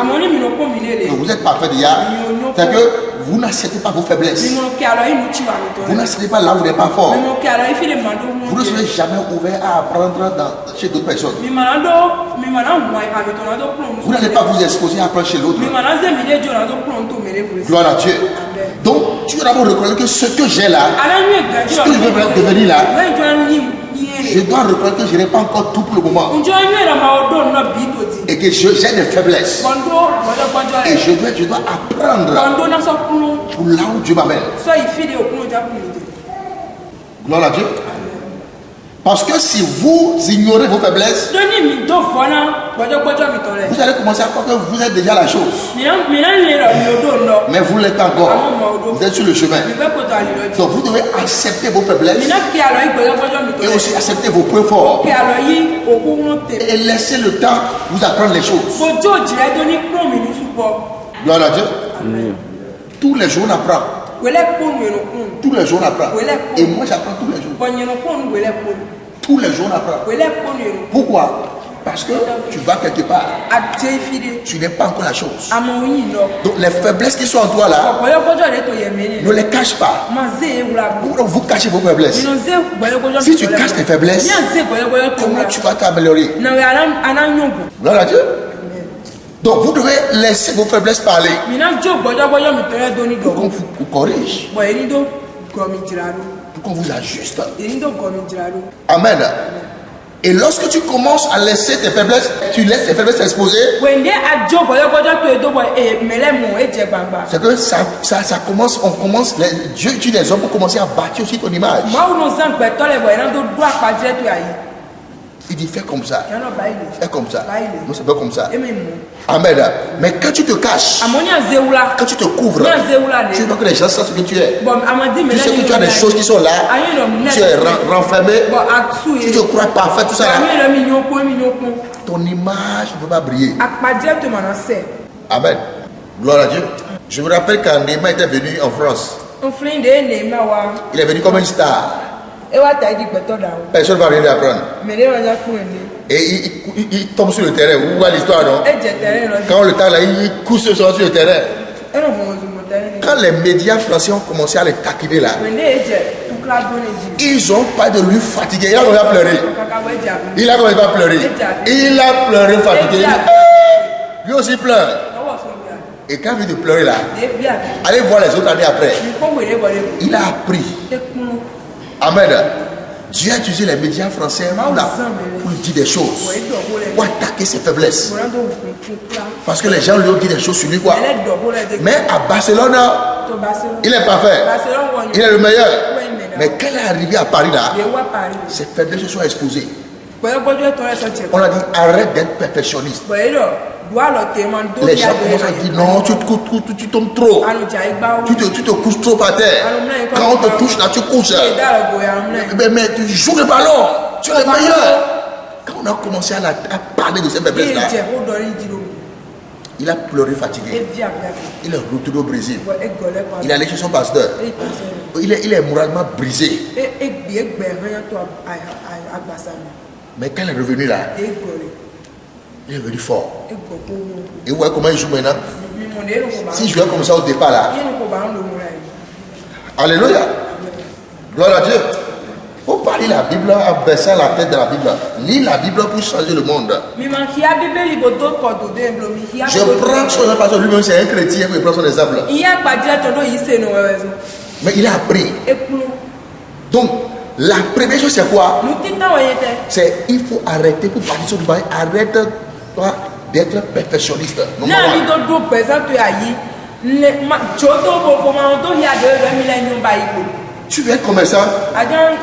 vous êtes parfait déjà, c'est que vous n'acceptez pas vos faiblesses. Vous n'acceptez pas là où vous n'êtes pas fort. Vous ne serez jamais ouvert à apprendre chez d'autres personnes. Vous n'allez pas vous exposer à apprendre chez l'autre. Gloire à Dieu. Donc, tu vas d'abord reconnaître que ce que j'ai là, ce que je veux devenir là, je dois reconnaître que je n'ai pas encore tout pour le moment. Et que j'ai des faiblesses. Et je dois apprendre pour là où Dieu m'amène. Gloire à Dieu. Parce que si vous ignorez vos faiblesses, vous allez commencer à croire que vous êtes déjà la chose. Mais vous l'êtes encore. Vous êtes sur le chemin. Donc vous devez accepter vos faiblesses et aussi accepter vos points forts. Et laisser le temps vous apprendre les choses. Gloire à Dieu. Tous les jours on apprend. Tous les jours on apprend. Et moi j'apprends tous les jours. Tous les jours on apprend. Pourquoi? Parce que tu vas quelque part. Tu n'es pas encore la chose. Donc les faiblesses qui sont en toi là, ne les cache pas. Vous cachez vos faiblesses. Si tu caches tes faiblesses, comment tu vas t'améliorer? Gloire à Dieu. Donc vous devez laisser vos faiblesses parler. Pour qu'on vous corrige. Pour qu'on vous ajuste. Amen. Et lorsque tu commences à laisser tes faiblesses, tu laisses tes faiblesses s'exposer, c'est que ça commence, Dieu utilise les hommes pour commencer à bâtir aussi ton image. Il dit fais comme ça. Fais comme ça. Moi c'est pas comme ça. Amen. Mais quand tu te caches, quand tu te couvres, tu veux que les gens sachent ce que tu es. Tu sais que tu as des choses qui sont là. Tu es renfermé. Tu te crois parfait, tout ça là. Ton image ne peut pas briller. Amen. Gloire à Dieu. Je me rappelle quand Neymar était venu en France. Il est venu comme une star. Personne ne va rien apprendre. Et il tombe sur le terrain. Vous voyez l'histoire, non? Quand le temps là, il couche sur le terrain. Quand les médias français ont commencé à les taquiner là, ils ont pas de lui fatiguer. Il a commencé à pleurer. Il a commencé à pleurer. Il a pleuré fatigué. Lui aussi pleure. Et quand il vient de pleurer là, allez voir les autres années après. Il a appris. Amen. Dieu a utilisé les médias français pour dire des choses, pour attaquer ses faiblesses. Parce que les gens lui ont dit des choses sur lui quoi. Mais à Barcelone, il est parfait. Il est le meilleur. Mais quand il est arrivé à Paris là, ses faiblesses se sont exposées. On a dit arrête d'être perfectionniste. Les gens commencent à dire non, tu tombes trop. Tu te couches trop par terre. Quand on te touche là, tu couches. Mais tu joues le ballon. Tu es le meilleur. Quand on a commencé à parler de ces faiblesses là, il a pleuré fatigué. Il est retourné au Brésil. Il est allé chez son pasteur. Il est moralement brisé. Mais quand il est revenu là, il est revenu fort. Et vous voyez comment il joue maintenant? S'il jouait comme ça au départ là, Alléluia. Gloire à Dieu. Il faut pas lire la Bible en baissant la tête de la Bible. Lis la Bible pour changer le monde. Je prends son exemple parce que lui-même c'est un chrétien qui prend son exemple. Mais il a appris. Donc, la première chose c'est quoi? C'est il faut arrêter pour parler sur le bail. Arrête-toi d'être perfectionniste. Tu veux être commerçant,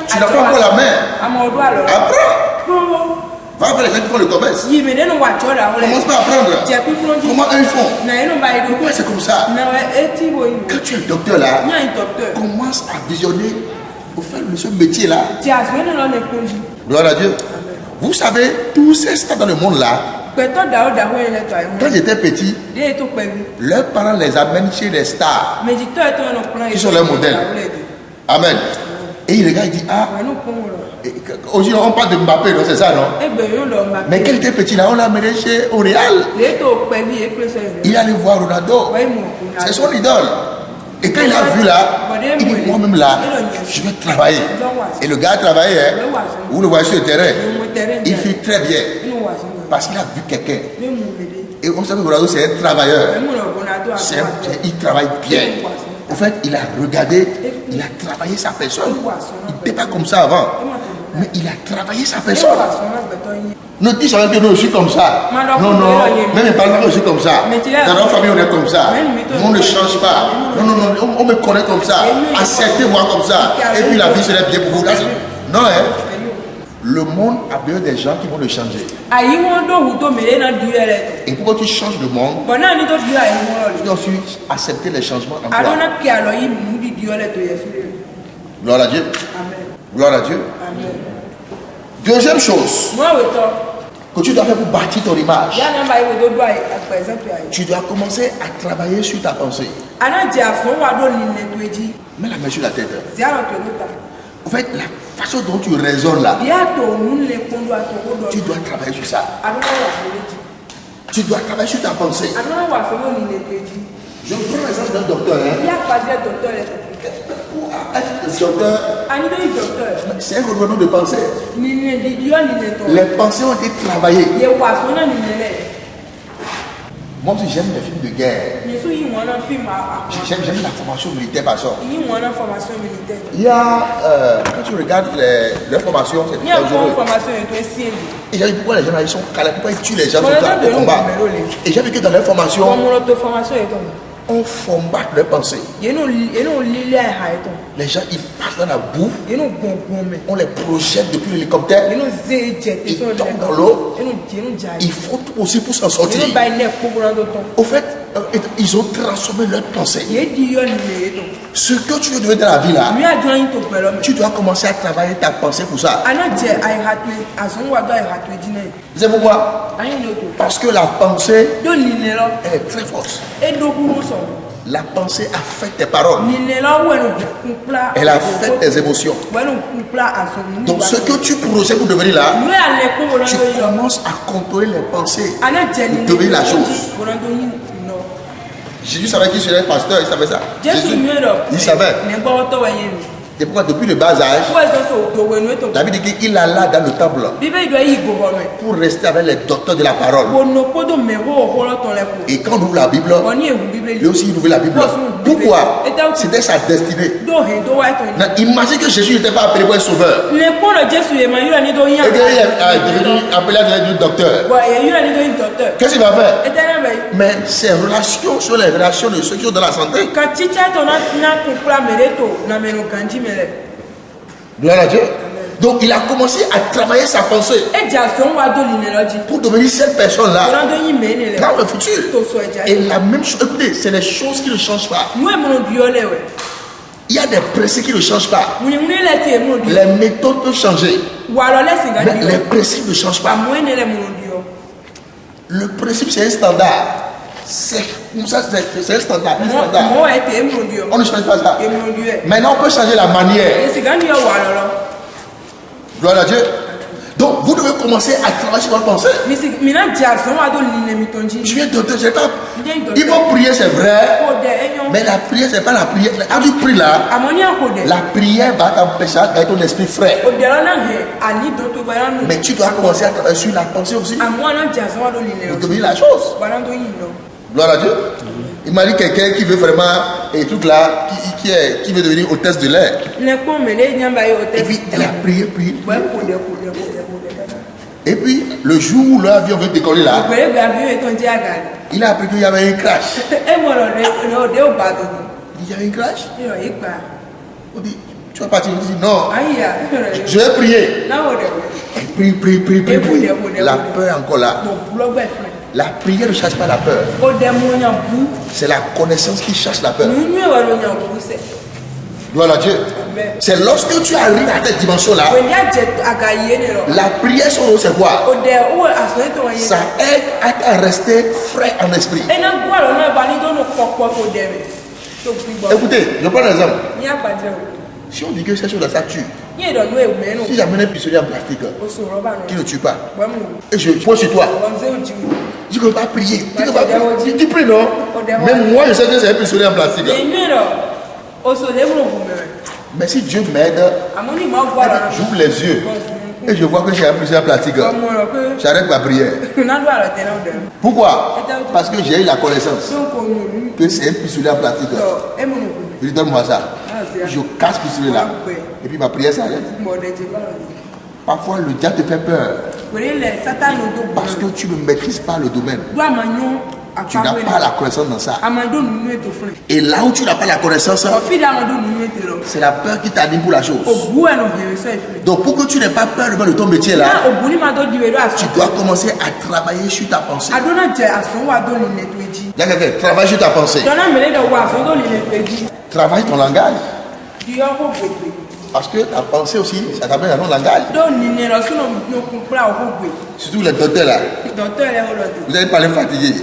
tu n'as pas encore la main. Apprends. Va faire les gens qui font le commerce. Commence pas à apprendre. Comment eux font? Pourquoi c'est comme ça? Quand tu es docteur là, commence à visionner pour faire ce métier là. Gloire à Dieu. Vous savez, tous ces stades dans le monde là, quand j'étais petit, leurs parents les amènent chez les stars qui sont leurs modèles. Amen. Et il regarde et dit, ah, aujourd'hui on parle de Mbappé, c'est ça, non? Mais quand il était petit là, on l'a amené chez Oréal. Il allait voir Ronaldo. C'est son idole. Et quand il a vu là, il dit, moi-même là, je vais travailler. Et le gars travaillait, vous le voyez sur le terrain, il fait très bien. Parce qu'il a vu quelqu'un. Et on sait que Ronaldo c'est un travailleur. Il travaille bien. En fait, il a regardé, il a travaillé sa personne. Il n'était pas comme ça avant. Mais il a travaillé sa personne. Ne dis jamais que nous, je suis comme ça. Non, non. Même mes parents, je suis comme ça. Dans notre famille, on est comme ça. On ne change pas. Non, non, non. On me connaît comme ça. Acceptez-moi comme ça. Et puis la vie serait bien pour vous. Non, hein. Le monde a besoin des gens qui vont le changer. Et pourquoi tu changes le monde, tu dois aussi accepter les changements en toi. Gloire à Dieu. Gloire à Dieu. Deuxième chose que tu dois faire pour bâtir ton image, tu dois commencer à travailler sur ta pensée. Mets la main sur la tête. En fait, la façon dont tu raisonnes là, tu dois travailler sur ça. Tu dois travailler sur ta pensée. Je prends l'exemple d'un docteur. Pour être docteur, c'est un gouvernement de pensée. Les pensées ont été travaillées. Moi aussi j'aime les films de guerre. J'aime la formation militaire par ça. Il y a, quand tu regardes leur formation, c'est très dangereux. Et j'ai vu pourquoi les gens ils sont calés, pourquoi ils tuent les gens au combat. Et j'ai vu que dans leur formation, on formatte leurs pensées. Les gens ils passent dans la boue, on les projette depuis l'hélicoptère, ils tombent dans l'eau, il faut tout possible pour s'en sortir. Au fait, ils ont transformé leurs pensées. Ce que tu veux devenir dans la vie là, tu dois commencer à travailler ta pensée pour ça. Vous savez pourquoi? Parce que la pensée elle est très forte. La pensée affecte tes paroles. Elle affecte tes émotions. Donc ce que tu projettes pour devenir là, tu commences à contrôler les pensées pour devenir la chose. Jésus savait qu'il serait pasteur, il savait ça. Jésus, il savait. Et pourquoi depuis le bas âge, David dit qu'il alla dans le temple pour rester avec les docteurs de la parole. Et quand on ouvre la Bible, lui aussi il ouvre la Bible. Pourquoi? C'était sa destinée. Imagine que Jésus n'était pas appelé pour être sauveur. Et qu'il est devenu appelé à devenir docteur. Qu'est-ce qu'il va faire? Mais ses relations sont les relations de ceux qui sont dans la santé. Gloire à Dieu. Donc il a commencé à travailler sa pensée pour devenir cette personne-là dans le futur. Et la même chose, écoutez, c'est les choses qui ne changent pas. Il y a des principes qui ne changent pas. Les méthodes peuvent changer, mais les principes ne changent pas. Le principe c'est un standard. C'est comme ça, c'est un standard. On ne change pas ça. Maintenant, on peut changer la manière. Gloire à Dieu. Donc vous devez commencer à travailler sur votre pensée. Je viens d'autres étapes. Il faut prier, c'est vrai. Mais la prière, c'est pas la prière. Quand tu pries là, la prière va t'empêcher d'être ton esprit frais. Mais tu dois commencer à travailler sur la pensée aussi. Pour devenir la chose. Gloire à Dieu. Il m'a dit quelqu'un qui veut vraiment et tout là, qui veut devenir hôtesse de l'air. Et puis elle a prié. Et puis le jour où l'avion veut décoller là, il a appris qu'il y avait un crash. Il y a un crash. On dit, tu vas partir. On dit non. Je vais prier. Prie. La peur est encore là. La prière ne chasse pas la peur. C'est la connaissance qui chasse la peur. Gloire à Dieu. C'est lorsque tu arrives à cette dimension-là, la prière sur nous, c'est quoi? Ça aide à rester frais en esprit. Écoutez, je prends un exemple. Si on dit que ces choses-là, ça tue. Si j'amène un pistolet en plastique qui ne tue pas, et je pose sur toi, tu ne peux pas prier. Tu pries, non? Même moi, je sais que c'est un pistolet en plastique. Mais si Dieu m'aide, j'ouvre les yeux et je vois que j'ai un pistolet en plastique, j'arrête ma prière. Pourquoi? Parce que j'ai eu la connaissance que c'est un pistolet en plastique. Je dis, donne-moi ça. Je casse ce pistolet là. Et puis ma prière s'arrête. Parfois le diable te fait peur. Parce que tu ne maîtrises pas le domaine. Tu n'as pas la connaissance dans ça. Et là où tu n'as pas la connaissance, c'est la peur qui t'anime pour la chose. Donc pour que tu n'aies pas peur de ton métier là, tu dois commencer à travailler sur ta pensée. Il y a quelqu'un, travaille sur ta pensée. Travaille ton langage. Parce que ta pensée aussi, ça t'amène à ton langage. Surtout les docteurs là. Vous allez parler fatigué.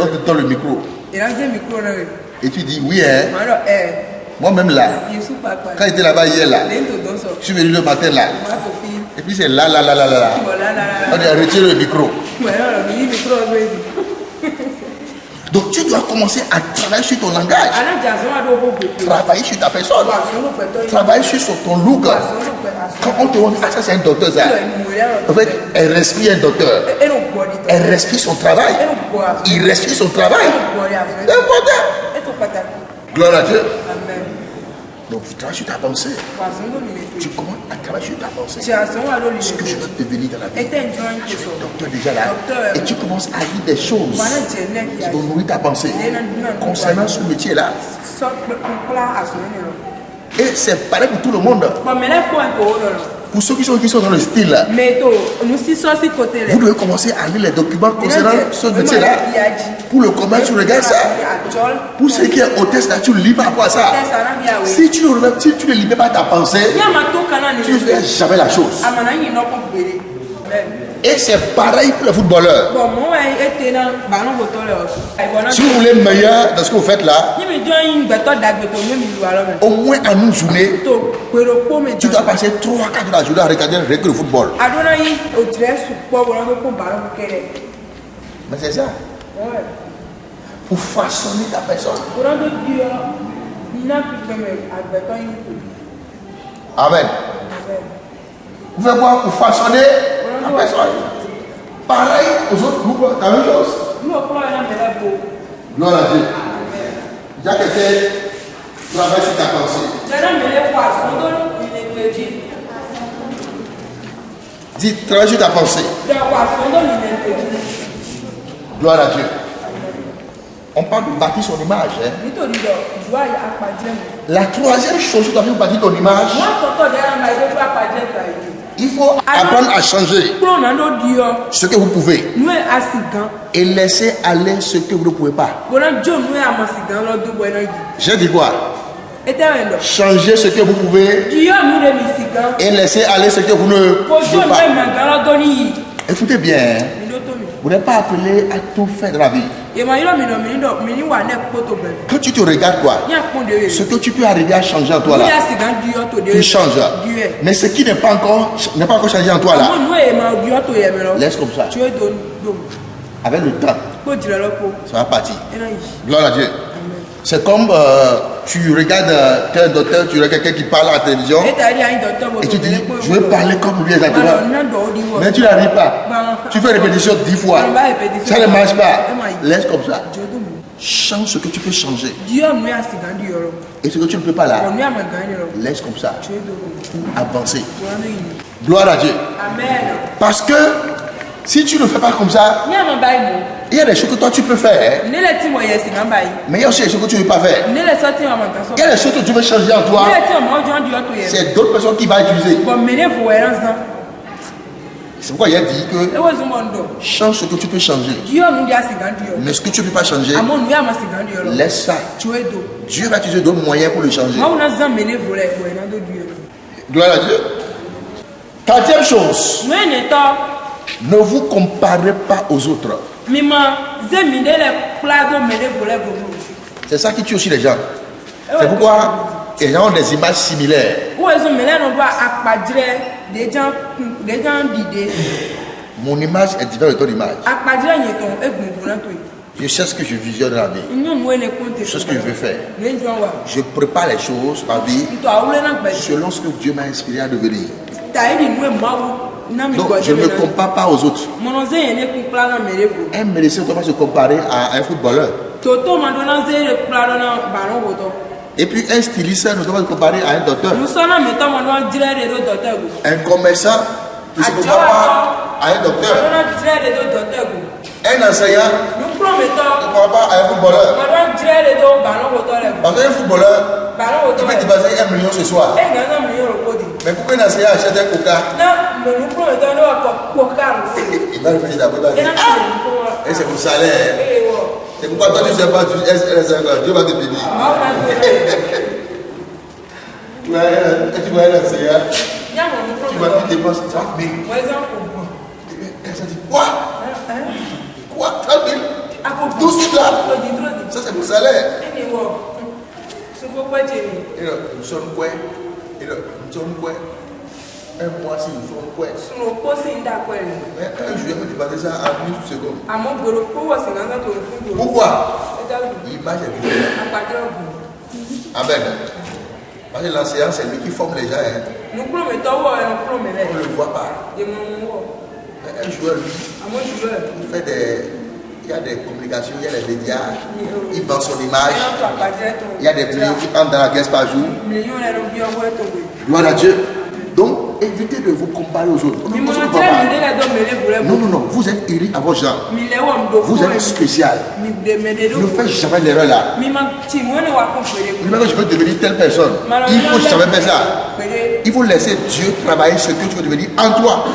On te tend le micro. Et tu dis oui, hein. Moi-même là, quand j'étais là-bas hier là, je suis venu le matin là. Et puis c'est là. On a retiré le micro. Donc tu dois commencer à travailler sur ton langage. Travailler sur ta personne. Travailler sur ton look. Quand on te dit, ah ça c'est un docteur ça. En fait, elle respire un docteur. Elle respire son travail. Il respire son travail. C'est important. Gloire à Dieu. Donc tu travailles sur ta pensée. Tu commences à travailler sur ta pensée. Ce que je veux devenir dans la vie. Tu es docteur déjà là. Et tu commences à dire des choses qui vont nourrir ta pensée concernant ce métier là. Et c'est pareil pour tout le monde. Pour ceux qui sont dans le style là, vous devez commencer à lire les documents concernant ce métier là. Pour le commerce, tu regardes ça. Pour ceux qui est hôtesse là, tu ne lis pas quoi ça. Si tu ne lis pas ta pensée, tu ne fais jamais la chose. Et c'est pareil pour les footballeurs. Si vous voulez meilleur dans ce que vous faites là, au moins en une journée, tu dois passer 3-4 heures la journée à regarder le football. Mais c'est ça. Pour façonner ta personne. Amen. Vous faites quoi pour façonner ta personne? Pareil aux autres groupes, la même chose. Gloire à Dieu. Il y a quelqu'un qui travaille sur ta pensée. Dis, travaille sur ta pensée. Gloire à Dieu. On parle de bâtir son image. La troisième chose, tu dois bâtir ton image. Il faut apprendre à changer ce que vous pouvez et laisser aller ce que vous ne pouvez pas. J'ai dit quoi? Changer ce que vous pouvez et laisser aller ce que vous ne pouvez pas. Écoutez bien. Vous n'êtes pas appelé à tout faire dans la vie. Quand tu te regardes quoi, ce que tu peux arriver à changer en toi là, tu changes. Mais ce qui n'est pas encore changé en toi là, laisse comme ça. Avec le temps, ça va partir. Gloire à Dieu. C'est comme tu regardes un docteur, tu regardes quelqu'un qui parle à la télévision et tu dis, je veux parler comme lui exactement. Mais tu n'arrives pas. Tu fais répétition 10 fois. Ça ne marche pas. Laisse comme ça. Change ce que tu peux changer. Et ce que tu ne peux pas là, laisse comme ça. Pour avancer. Gloire à Dieu. Parce que si tu ne fais pas comme ça, il y a des choses que toi tu peux faire. Mais il y a aussi des choses que tu ne veux pas faire. Il y a des choses que tu veux changer en toi. C'est d'autres personnes qui vont utiliser. C'est pourquoi il a dit que change ce que tu peux changer. Mais ce que tu ne peux pas changer, laisse ça. Dieu va utiliser d'autres moyens pour le changer. Gloire à Dieu. Quatrième chose. Ne vous comparez pas aux autres. C'est ça qui tue aussi les gens. C'est pourquoi les gens ont des images similaires. Mon image est différente de ton image. Je sais ce que je visionne dans la vie. Je sais ce que je veux faire. Je prépare les choses par vie selon ce que Dieu m'a inspiré à devenir. Donc je ne me compare pas aux autres. Un médecin ne doit pas se comparer à un footballeur. Et puis un styliste ne doit pas se comparer à un docteur. Un commerçant ne se compare pas à un docteur. Un enseignant ne se compare pas à un footballeur. Parce qu'un footballeur, tu peux dépasser 1 million ce soir. Mais pourquoi un enseignant achète un coca? Il va le payer d'abord. Et c'est pour salaire. C'est pourquoi toi tu ne sais pas, Dieu va te bénir. Tu vois un enseignant, tu vas te dépenser 30 000. Elle s'est dit quoi? Quoi? 30 000? Tout cela? Ça c'est pour salaire. Nous sommes quoi? Un mois si nous sommes quoi? Mais un jour, je vais dépasser ça en 1 seconde. Pourquoi? L'image est différente. Amen. Parce que l'enseignant, c'est lui qui forme les gens. On ne le voit pas. Un joueur, lui, il fait des... Il y a des communications, il y a des médias, il vend son image, il y a des millions qui entrent dans la caisse par jour. Gloire à Dieu. Donc, évitez de vous comparer aux autres. Non, vous êtes unis à vos gens. Vous êtes spécial. Ne faites jamais l'erreur là. Même quand je veux devenir telle personne, il faut jamais faire ça. Il faut laisser Dieu travailler ce que tu veux devenir en toi.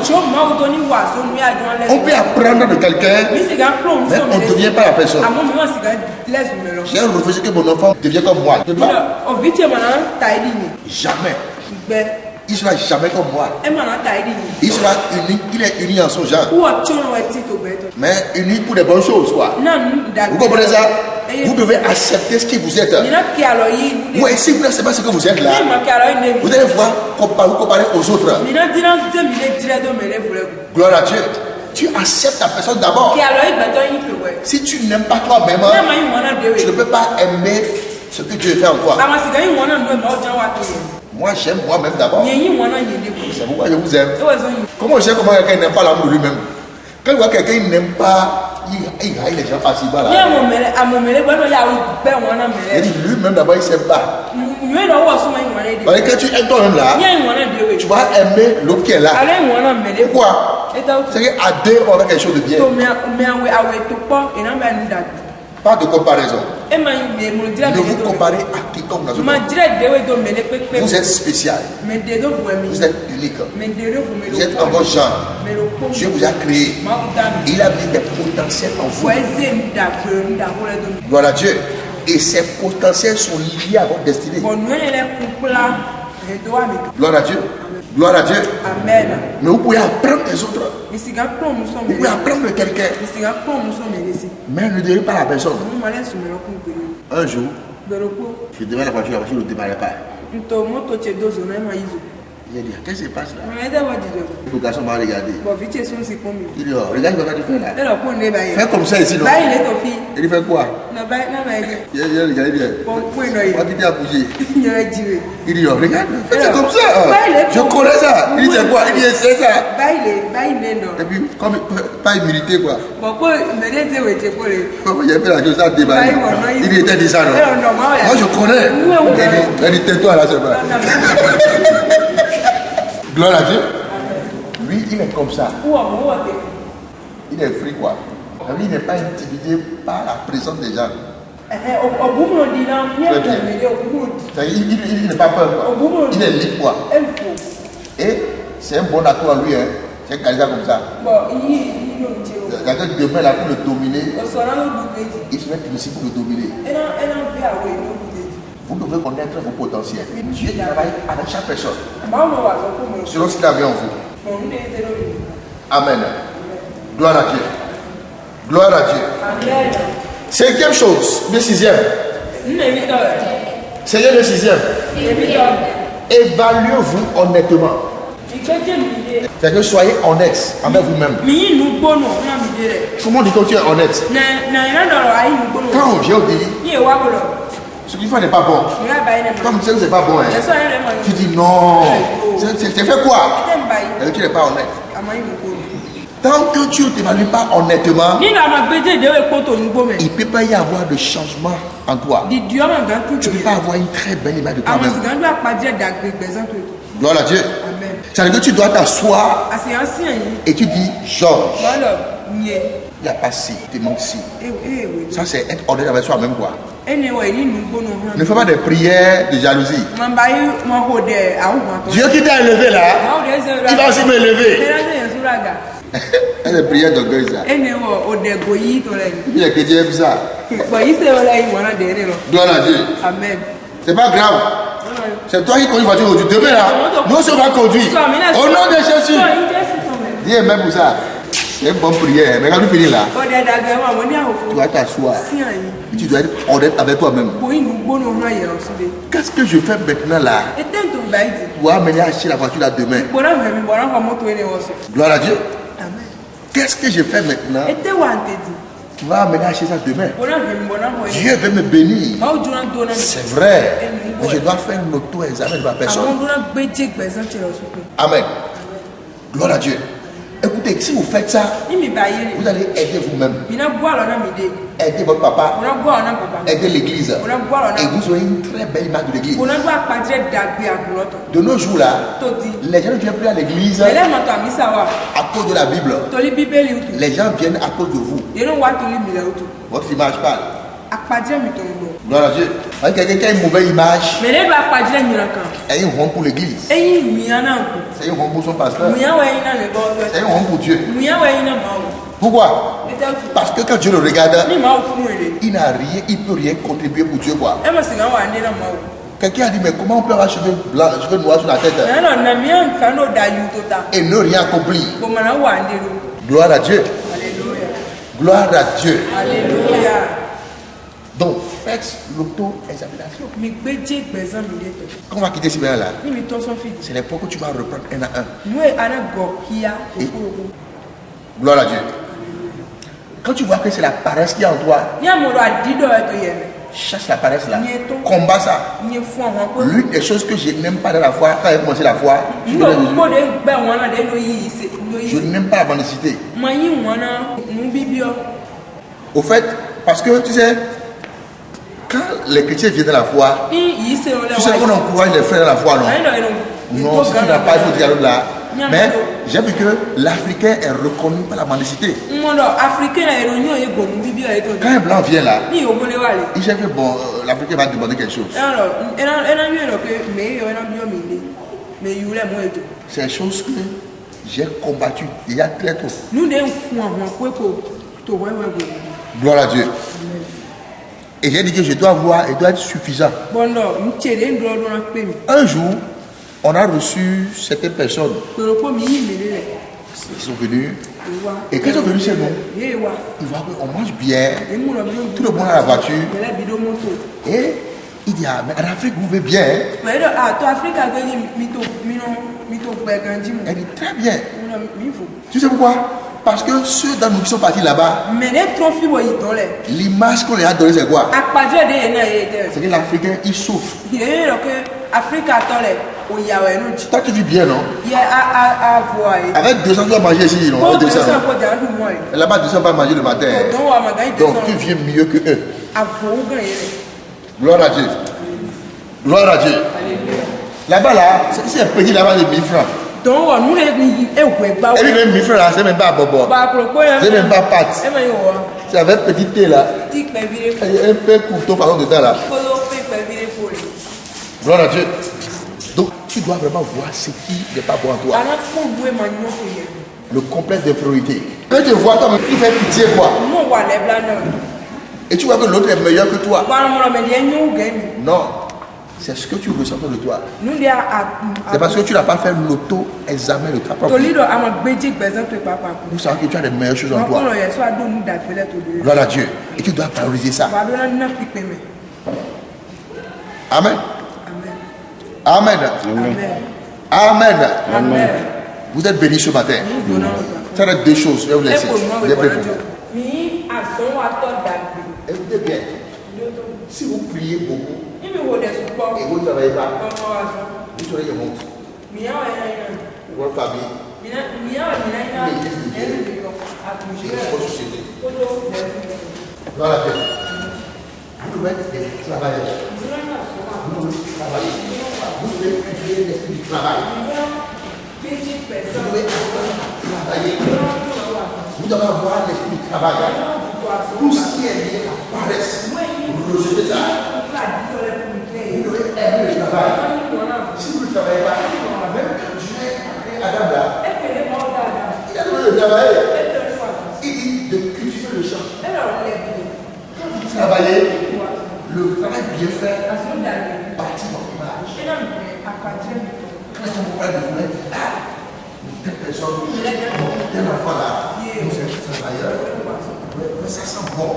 On peut apprendre de quelqu'un, mais on ne devient pas la personne. J'ai refusé que mon enfant devienne comme moi. Jamais. Il sera jamais comme moi. Il sera unique, il est uni en son genre. Mais uni pour des bonnes choses, quoi. Vous comprenez ça? Vous devez accepter ce que vous êtes. Oui, si vous n'acceptez pas ce que vous êtes là, vous allez voir vous comparer aux autres. Gloire à Dieu. Tu acceptes ta personne d'abord. Si tu n'aimes pas toi-même, tu ne peux pas aimer ce que Dieu fait en toi. Moi j'aime moi-même d'abord. C'est pourquoi je vous aime. Comment je sais comment quelqu'un n'aime pas l'amour de lui-même? Quand je vois quelqu'un n'aime pas, il raille les gens par-ci-bas là. Il dit lui-même d'abord il ne s'aime pas. Parce que quand tu aimes toi-même là, tu vas aimer l'autre qui est là. Pourquoi? C'est qu'à deux on a quelque chose de bien. Pas de comparaison. Ne vous comparez à quiconque dans ce monde. Vous êtes spécial. Vous êtes unique. Vous êtes en votre genre. Dieu vous a créé. Il a mis des potentiels en vous. Gloire à Dieu. Et ces potentiels sont liés à votre destinée. Gloire à Dieu. Gloire à Dieu. Amen. Mais vous pouvez apprendre les autres. Vous pouvez apprendre de quelqu'un. Mais ne direz pas à la personne. Un jour, je devais la voiture ne démarrait pas. Il a dit, qu'est-ce qui se passe là? Le garçon m'a regardé. Il dit, oh, regarde ce que tu fais là. Fais comme ça ici, non? Il dit, fais quoi? Il a regardé bien. Quand tu t'es à bouger. Il dit, oh, regarde, fais comme ça. Je connais ça. Il dit, c'est quoi? Il dit, c'est ça. Et puis, comme pas humilité, quoi. Il a fait la chose, ça a débarqué. Il dit, il dit ça, non? Moi, je connais. Il dit, tais-toi là, c'est pas. Gloire à Dieu. Lui, il est comme ça. Il est free, quoi. Lui, il n'est pas intimidé par la présence des gens. Il n'est pas peur, quoi. Il est libre, quoi. Et c'est un bon atout à lui, hein. C'est un candidat comme ça. Quelqu'un demain, là, pour le dominer, il se met ici pour le dominer. Vous devez connaître vos potentiels. Dieu travaille avec chaque personne. Selon ce qu'il a vu en vous. Amen. Gloire à Dieu. Gloire à Dieu. Amen. Cinquième chose, le sixième. C'est le sixième. Évaluez-vous honnêtement. C'est que soyez honnête avec vous-même. Comment dit-on que tu es honnête? Quand on vient au pays, ce qu'il fait n'est pas bon. Comme tu sais que c'est pas bon, hein, tu dis non. C'est fait quoi? Et tu n'es pas honnête. Tant que tu ne t'évalues pas honnêtement, il ne peut pas y avoir de changement en toi. Tu ne peux pas avoir une très belle image de toi-même. Gloire à Dieu. C'est-à-dire que tu dois t'asseoir et tu dis, Georges, il n'y a pas si, tu manques si. Ça, c'est être honnête avec soi-même, quoi. Ne fais pas des prières de jalousie. Dieu qui t'a élevé là, il va aussi m'élever. C'est des prières d'orgueil, ça. Il y a que Dieu aime ça. Gloire à Dieu. Amen. C'est pas grave. C'est toi qui conduis la voiture aujourd'hui. Demain là, nous on va conduire. Au nom de Jésus. Dieu même pour ça. C'est une bonne prière. Mais quand tu finis là, tu vas t'asseoir. Tu dois être honnête avec toi-même. Qu'est-ce que je fais maintenant là pour amener à acheter la voiture là demain? Gloire à Dieu. Qu'est-ce que je fais maintenant? Tu vas amener à acheter ça demain. Dieu veut me bénir. C'est vrai. Mais je dois faire un auto-examen de ma personne. Amen. Gloire à Dieu. Écoutez, si vous faites ça, vous allez aider vous-même. Aider votre papa. Aider l'église. Et vous aurez une très belle image de l'église. De nos jours là, les gens ne viennent plus à l'église à cause de la Bible. Les gens viennent à cause de vous. Votre image parle. Gloire à Dieu. Quelqu'un qui a une mauvaise image, et une honte pour l'église. C'est une honte pour son pasteur. C'est une honte pour Dieu. Pourquoi? Parce que quand Dieu le regarde, il n'a rien, il ne peut rien contribuer pour Dieu, quoi. Quelqu'un a dit, mais comment on peut avoir cheveux blancs, cheveux noirs sur la tête et ne rien accomplir? Gloire à Dieu. Gloire à Dieu. Alléluia. Donc, faites l'auto-examination. Quand on va quitter ce bien-là, c'est l'époque où tu vas reprendre un à un. Et, gloire à Dieu. Quand tu vois que c'est la paresse qui est en toi, chasse la paresse là. Combat ça. L'une des choses que je n'aime pas dans la foi, quand j'ai commencé la foi, je n'aime pas la mendicité. Au fait, parce que tu sais, quand les chrétiens viennent dans la foi, tu sais qu'on encourage les frères dans la foi, non? Non, si tu n'as pas, il faut dire là. Mais j'ai vu que l'Africain est reconnu par la mendicité. Quand un blanc vient là, il sait que bon, l'Africain va demander quelque chose. C'est une chose que j'ai combattu il y a très tôt. Gloire à Dieu. Et j'ai dit que je dois avoir et dois être suffisant. Un jour, On a reçu certaines personnes. Ils sont venus. Et quand ils sont venus chez nous, ils voient qu'on mange bien. Tout le monde a la voiture. Et il dit, ah, mais en Afrique, vous vivez bien. Elle dit, très bien. Tu sais pourquoi? Parce que ceux d'entre nous qui sont partis là-bas, l'image qu'on les a donnée, c'est quoi? C'est que l'Africain, il souffre. Toi, tu vis bien, non? Avec 200, tu vas manger ici, non? Avec 200. Là-bas, 200 pas manger le matin. Donc, tu viens mieux que eux. Gloire à Dieu. Gloire à Dieu. Là-bas, là, c'est un petit là-bas de 1000 francs. Et même 1000 francs là, c'est même pas bobo. C'est même pas pâte. C'est avec petit thé là. Un peu couteau façon dedans là. Gloire à Dieu. Donc tu dois vraiment voir ce qui n'est pas bon en toi. Le complexe d'infériorité. Quand tu vois toi, tu fais pitié quoi. Et tu vois que l'autre est meilleur que toi. Non. C'est ce que tu ressens de toi. C'est parce que tu n'as pas fait l'auto-examen de ta propre vie. Vous savez que tu as les meilleures choses en toi. Gloire à Dieu. Et tu dois valoriser ça. Amen. Amen. Amen. Amen. Vous êtes bénis ce matin. Ça va être deux choses. Je vais vous laisser. Vous êtes prêts pour vous. Écoutez bien. Si vous priez beaucoup, et vous ne travaillez pas, vous serez une honte. Votre famille, votre société. Voilà. Vous devez être des travailleurs. Vous devez travailler. Vous devez cultiver l'esprit du travail. Vous devez travailler. Vous devez avoir l'esprit du travail. Tout ce qui est lié à la paresse, vous rejetez ça. Vous devez aimer le travail. Si vous ne travaillez pas, même Dieu a Adam là, il a demandé de travailler. Il dit de cultiver le champ. Quand vous travaillez, le travail bien fait bâtit votre image. Quand on vous parle de vous, telle personne, tel enfant là, vous êtes travailleur, mais ça sent bon.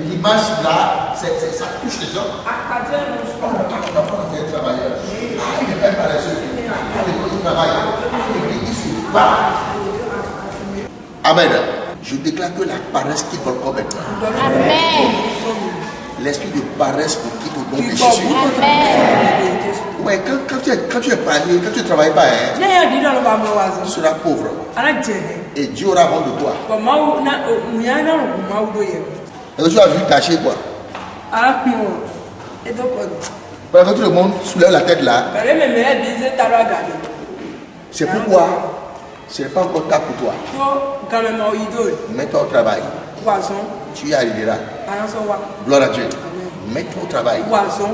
L'image là, ça touche les gens. On parle d'enfant qui est travailleur. Il n'est pas paresseux. Il travaille. Il suit pas. Amen. Je déclare que la paresse quitte votre corps maintenant. Amen. L'esprit de paresse vous quitte au nom de Jésus. Ouais, quand tu es paresseux, quand tu ne travailles pas, tu seras pauvre. Et Dieu aura honte de toi. Et tu as vu caché quoi? Parce que tout le monde soulève la tête là. C'est pourquoi ce n'est pas encore tard pour toi. Mets-toi au travail. Tu y arriveras. Gloire à Dieu. Mets-toi au travail.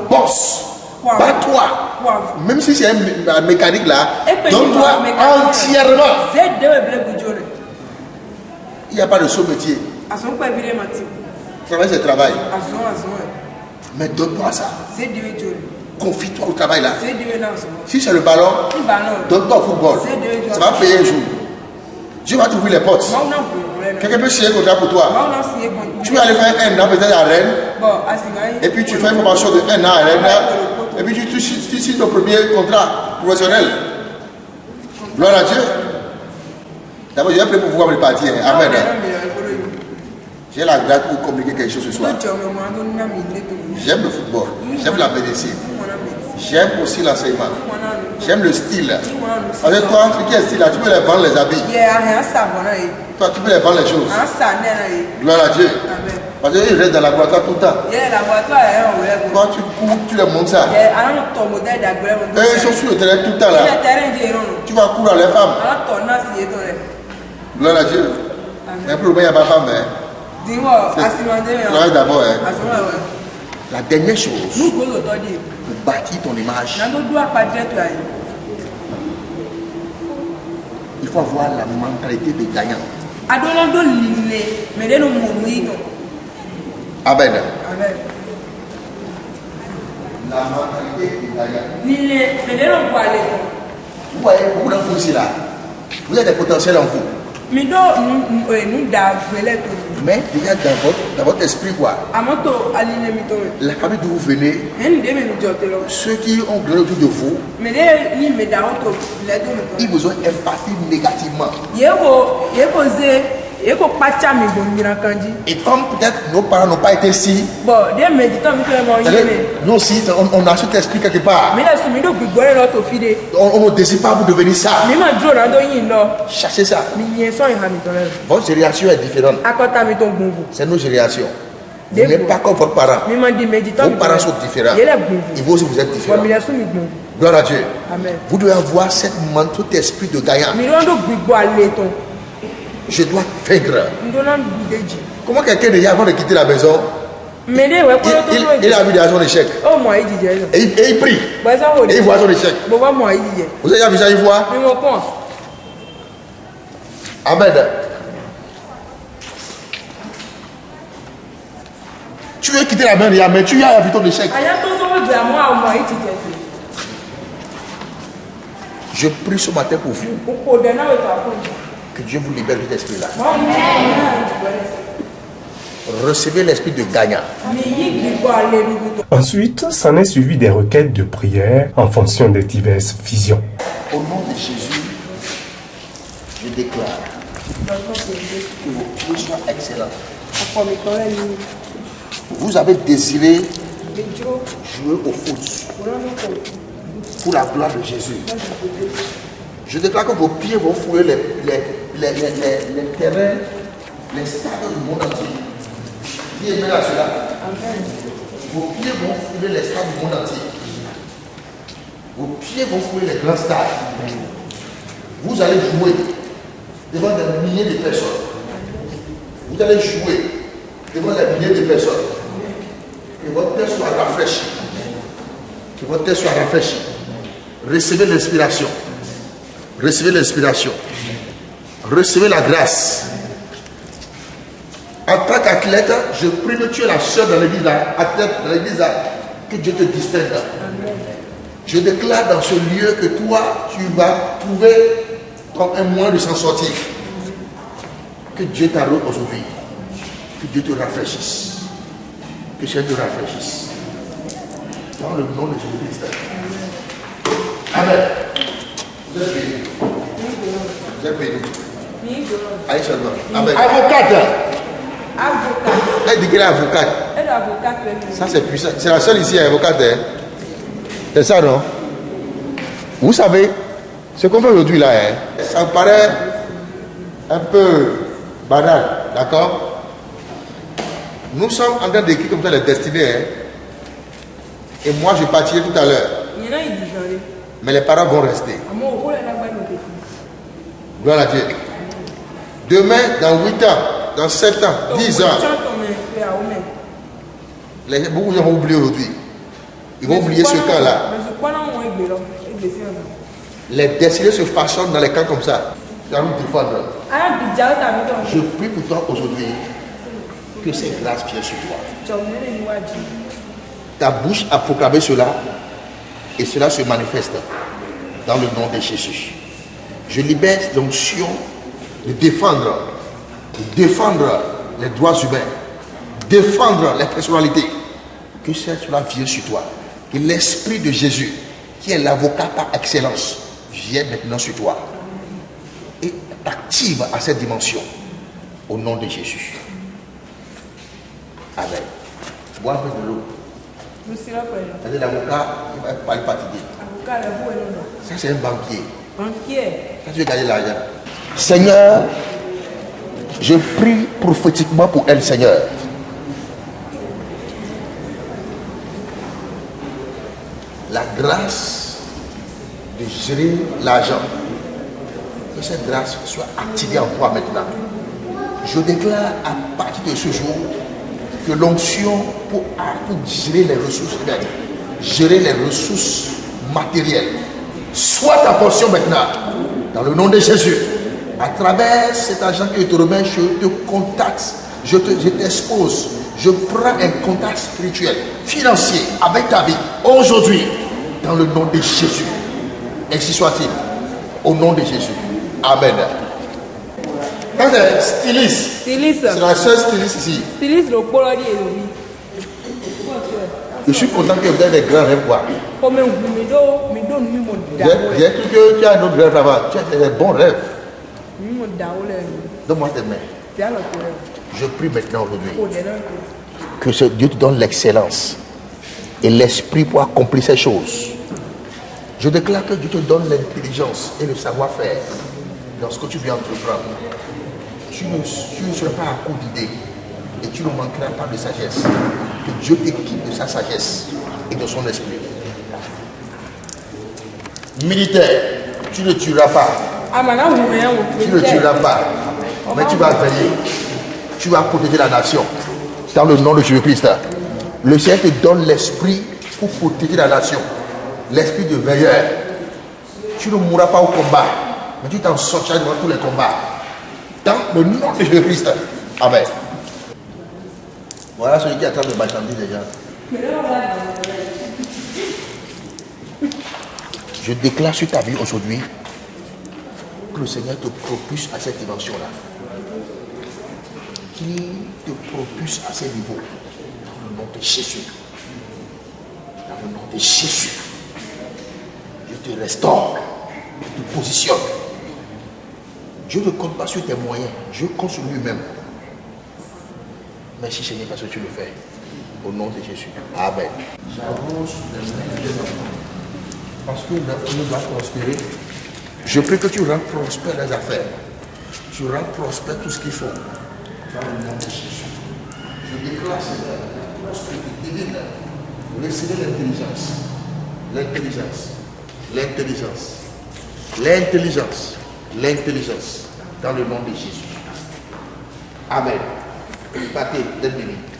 Bosse. Bats-toi. Même si c'est un mécanique là, donne-toi entièrement. Il n'y a pas de saut métier. Travail, c'est travail. Mais donne-toi ça. Confie-toi au travail là. Si c'est le ballon, donne-toi au football. Ça va payer un jour. Dieu va t'ouvrir les portes. Quelqu'un peut signer un contrat pour toi. Tu vas aller faire un an peut-être à Rennes. Et puis tu fais une formation de 1 an à Rennes. Et puis tu signes ton premier contrat professionnel. Gloire à Dieu. D'abord, je vais prier pour pouvoir me partir. Amen. J'ai la grâce pour communiquer quelque chose ce soir. J'aime le football. J'aime la médecine. J'aime aussi l'enseignement. J'aime le style. Parce que toi, ce qui est style là, tu peux les vendre les habits. Toi, tu peux les vendre les choses. Gloire à Dieu. Parce qu'ils restent dans la laboratoire tout le temps. Toi, tu cours, tu les montres ça. Eux, ils sont sur le terrain tout le temps là. Tu vas courir à les femmes. Gloire à Dieu. Mais pour le moment, il n'y a pas de femme. C'est d'abord. La dernière chose, pour bâtir ton image, il faut avoir la mentalité de gagnant. Amen. La mentalité du gagnant. Vous voyez, beaucoup d'enfants ici là. Vous avez des potentiels en vous. Mais déjà dans votre esprit quoi. La famille d'où vous venez, ceux qui ont grandi autour de vous, ils vous ont impacté négativement. Et comme peut-être nos parents n'ont pas été ici, nous aussi on a cet esprit quelque part. On ne désire pas vous devenir ça. Cherchez ça. Votre génération est différente. C'est nos générations. Vous n'êtes pas comme vos parents. Vos parents sont différents. Et vous aussi vous êtes différents. Gloire à Dieu. Amen. Vous devez avoir cet esprit de gagnant. Je dois vaincre. Comment quelqu'un déjà avant de quitter la maison, il a vu déjà son échec. Et il prie. Et il voit son échec. Vous avez déjà vu ça, il voit. Amen. Tu veux quitter la maison, mais tu as vu ton échec. Je prie ce matin pour vous. Que Dieu vous libère de cet esprit-là. Recevez l'esprit de gagnant. Ensuite, s'en est suivi des requêtes de prière en fonction des diverses visions. Au nom de Jésus, je déclare que vos pieds soient excellents. Vous avez désiré jouer au foot pour la gloire de Jésus. Je déclare que vos pieds vont fouler les terrains, les stades du monde entier. Dis amen à cela. Vos pieds vont fouler les stades du monde entier. Vos pieds vont fouler les grands stades. Vous allez jouer devant des milliers de personnes. Vous allez jouer devant des milliers de personnes. Que votre tête soit rafraîchie. Que votre tête soit rafraîchie. Recevez l'inspiration. Recevez l'inspiration. Recevez la grâce. En tant qu'athlète, je prie que tu es la seule dans l'église, athlète dans l'église, que Dieu te distingue. Je déclare dans ce lieu que toi, tu vas trouver un moyen de s'en sortir. Que Dieu t'arrête aujourd'hui. Que Dieu te rafraîchisse. Que Dieu te rafraîchisse. Dans le nom de Jésus-Christ. Amen. Vous êtes bénis. Vous êtes bénis. Allez seulement. Amen. Avocate. Elle dit qu'elle est avocate. Elle est avocate. Ça c'est puissant. C'est la seule ici avocate. Hein? C'est ça, non? Vous savez, ce qu'on fait aujourd'hui là, hein, ça me paraît un peu banal. D'accord? Nous sommes en train d'écrire comme ça les destinées. Hein? Et moi je partirai tout à l'heure. Mais les parents vont rester. Gloire à Dieu. Demain, dans 8 ans, dans 7 ans, 10 ans, beaucoup de gens vont oublier aujourd'hui. Ils vont oublier ce camp-là. Les destinées se façonnent dans les camps comme ça. Je prie pour toi aujourd'hui que cette grâce vienne sur toi. Ta bouche a proclamé cela et cela se manifeste dans le nom de Jésus. Je libère l'onction de défendre les droits humains, défendre les personnalités. Que cela vienne sur toi. Que l'esprit de Jésus, qui est l'avocat par excellence, vienne maintenant sur toi et t'active à cette dimension au nom de Jésus. Amen. Bois un peu de l'eau. C'est l'avocat, il va pas le fatiguer. Ça, c'est un banquier. Ça, tu veux gagner l'argent. Seigneur, je prie prophétiquement pour elle, Seigneur. La grâce de gérer l'argent. Que cette grâce soit activée en toi maintenant. Je déclare à partir de ce jour que l'onction pour gérer les ressources humaines, gérer les ressources matérielles, soit ta portion maintenant, dans le nom de Jésus. À travers cet argent que je te remets, je te contacte je t'expose, je prends un contact spirituel, financier avec ta vie aujourd'hui, dans le nom de Jésus. Ainsi soit-il, au nom de Jésus. Amen. Styliste. C'est la seule styliste ici. Styliste, le polari et le je suis content que vous avez des grands rêves, quoi. J'ai cru que tu as un autre rêve là-bas. Tu as des bons rêves. Donne-moi tes mains. Je prie maintenant aujourd'hui que ce Dieu te donne l'excellence et l'esprit pour accomplir ces choses. Je déclare que Dieu te donne l'intelligence et le savoir-faire dans ce que tu viens entreprendre. Tu ne seras pas à court d'idées et tu ne manqueras pas de sagesse. Que Dieu t'équipe de sa sagesse et de son esprit. Militaire, tu ne tueras pas. Tu ne tueras pas. Mais tu vas veiller. Tu vas protéger la nation. Dans le nom de Jésus-Christ. Le Seigneur te donne l'esprit pour protéger la nation. L'esprit de veilleur. Tu ne mourras pas au combat. Mais tu t'en sortiras dans tous les combats. Dans le nom de Jésus-Christ. Amen. Voilà celui qui est en train de marchander déjà. Je déclare sur ta vie aujourd'hui que le Seigneur te propulse à cette dimension-là. Qu'il te propulse à ce niveau. Dans le nom de Jésus. Dans le nom de Jésus. Je te restaure. Je te positionne. Je ne compte pas sur tes moyens. Je compte sur lui-même. Merci Seigneur parce que tu le fais. Au nom de Jésus. Amen. J'avance sur les mains parce que nous doit prospérer. Je prie que tu rends prospère les affaires. Tu rends prospère tout ce qu'il faut. Dans le nom de Jésus. Je déclare Seigneur, prospérité divine. Recevez l'intelligence. L'intelligence. L'intelligence. L'intelligence. L'intelligence. Dans le nom de Jésus. Amen.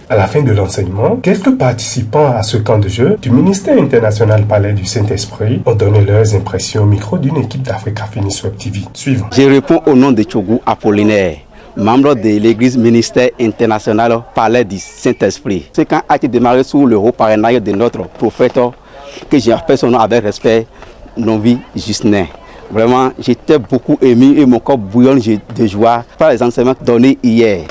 À la fin de l'enseignement, quelques participants à ce camp de jeu du ministère international Palais du Saint-Esprit ont donné leurs impressions au micro d'une équipe d'Africa Phoenix Web TV. Suivant. Je réponds au nom de Tchogou Apollinaire, membre de l'église ministère international Palais du Saint-Esprit. Ce camp a été démarré sous le haut parrainage de notre prophète, que j'appelle son nom avec respect, Novi Justin. Vraiment, j'étais beaucoup ému et mon corps bouillonne de joie par les enseignements donnés hier.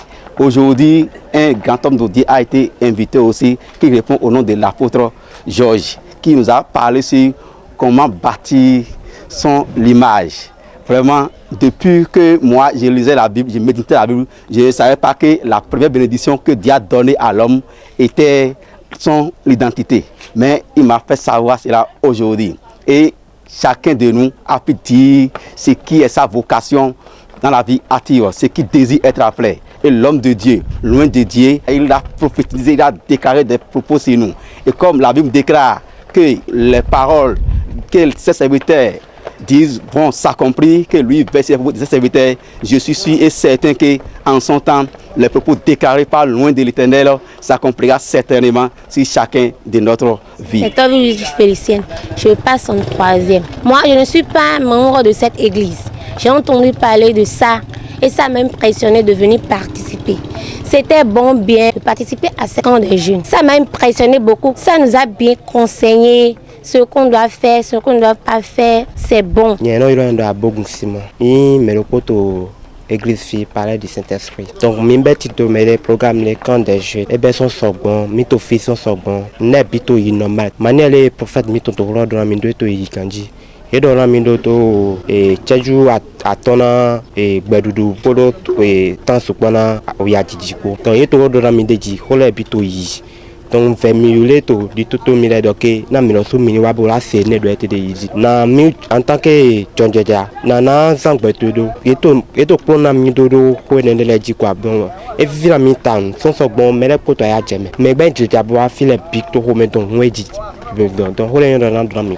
Aujourd'hui, un grand homme de Dieu a été invité aussi, qui répond au nom de l'apôtre Georges, qui nous a parlé sur comment bâtir l'image. Vraiment, depuis que moi je lisais la Bible, je méditais la Bible, je ne savais pas que la première bénédiction que Dieu a donnée à l'homme était son identité. Mais il m'a fait savoir cela aujourd'hui. Et chacun de nous a pu dire ce qui est sa vocation dans la vie active, ce qui désire être appelé. Et l'homme de Dieu, loin de Dieu, il a prophétisé, il a déclaré des propos sur nous. Et comme la Bible déclare que les paroles que ses serviteurs disent vont s'accomplir, que lui verse ses serviteurs, je suis sûr et certain qu'en son temps, les propos déclarés par loin de l'Éternel s'accomplira certainement sur chacun de notre vie. Secteur Félicienne, je passe en 3e. Moi, je ne suis pas membre de cette église. J'ai entendu parler de ça et ça m'a impressionné de venir participer. C'était bon, bien de participer à ce camp de jeunes. Ça m'a impressionné beaucoup. Ça nous a bien conseillé ce qu'on doit faire, ce qu'on ne doit pas faire. C'est bon. Église fille Palais du Saint-Esprit. Donc, mes programmes, les camps des jeunes, et bien, sont bons, mes fils sont bons, n'est pas normal. Manière les prophètes, mes tontons, dans la mine de Yikandi. Et dans la mine d'auto, et Tchadjou à Tona, et Bedoudou, Polo, et Tansukwana, Oyadidiko. Donc, il est dans la mine de Ji, Hole Bitoyi. Donc, fait mieux tout, du tout, milé d'oké, n'a mis le sous-mini wabola, c'est né de être ici. Na mi, en tant que John Jaja, na sang betudo, et tout pour na mi dodo, pour ne le dire quoi bon. Et vu la mi-temps, son bon, mais les potes à jamais. Mais ben, j'ai d'abord fait les pics to home, donc, moi dit. Donc, on est dans la mi.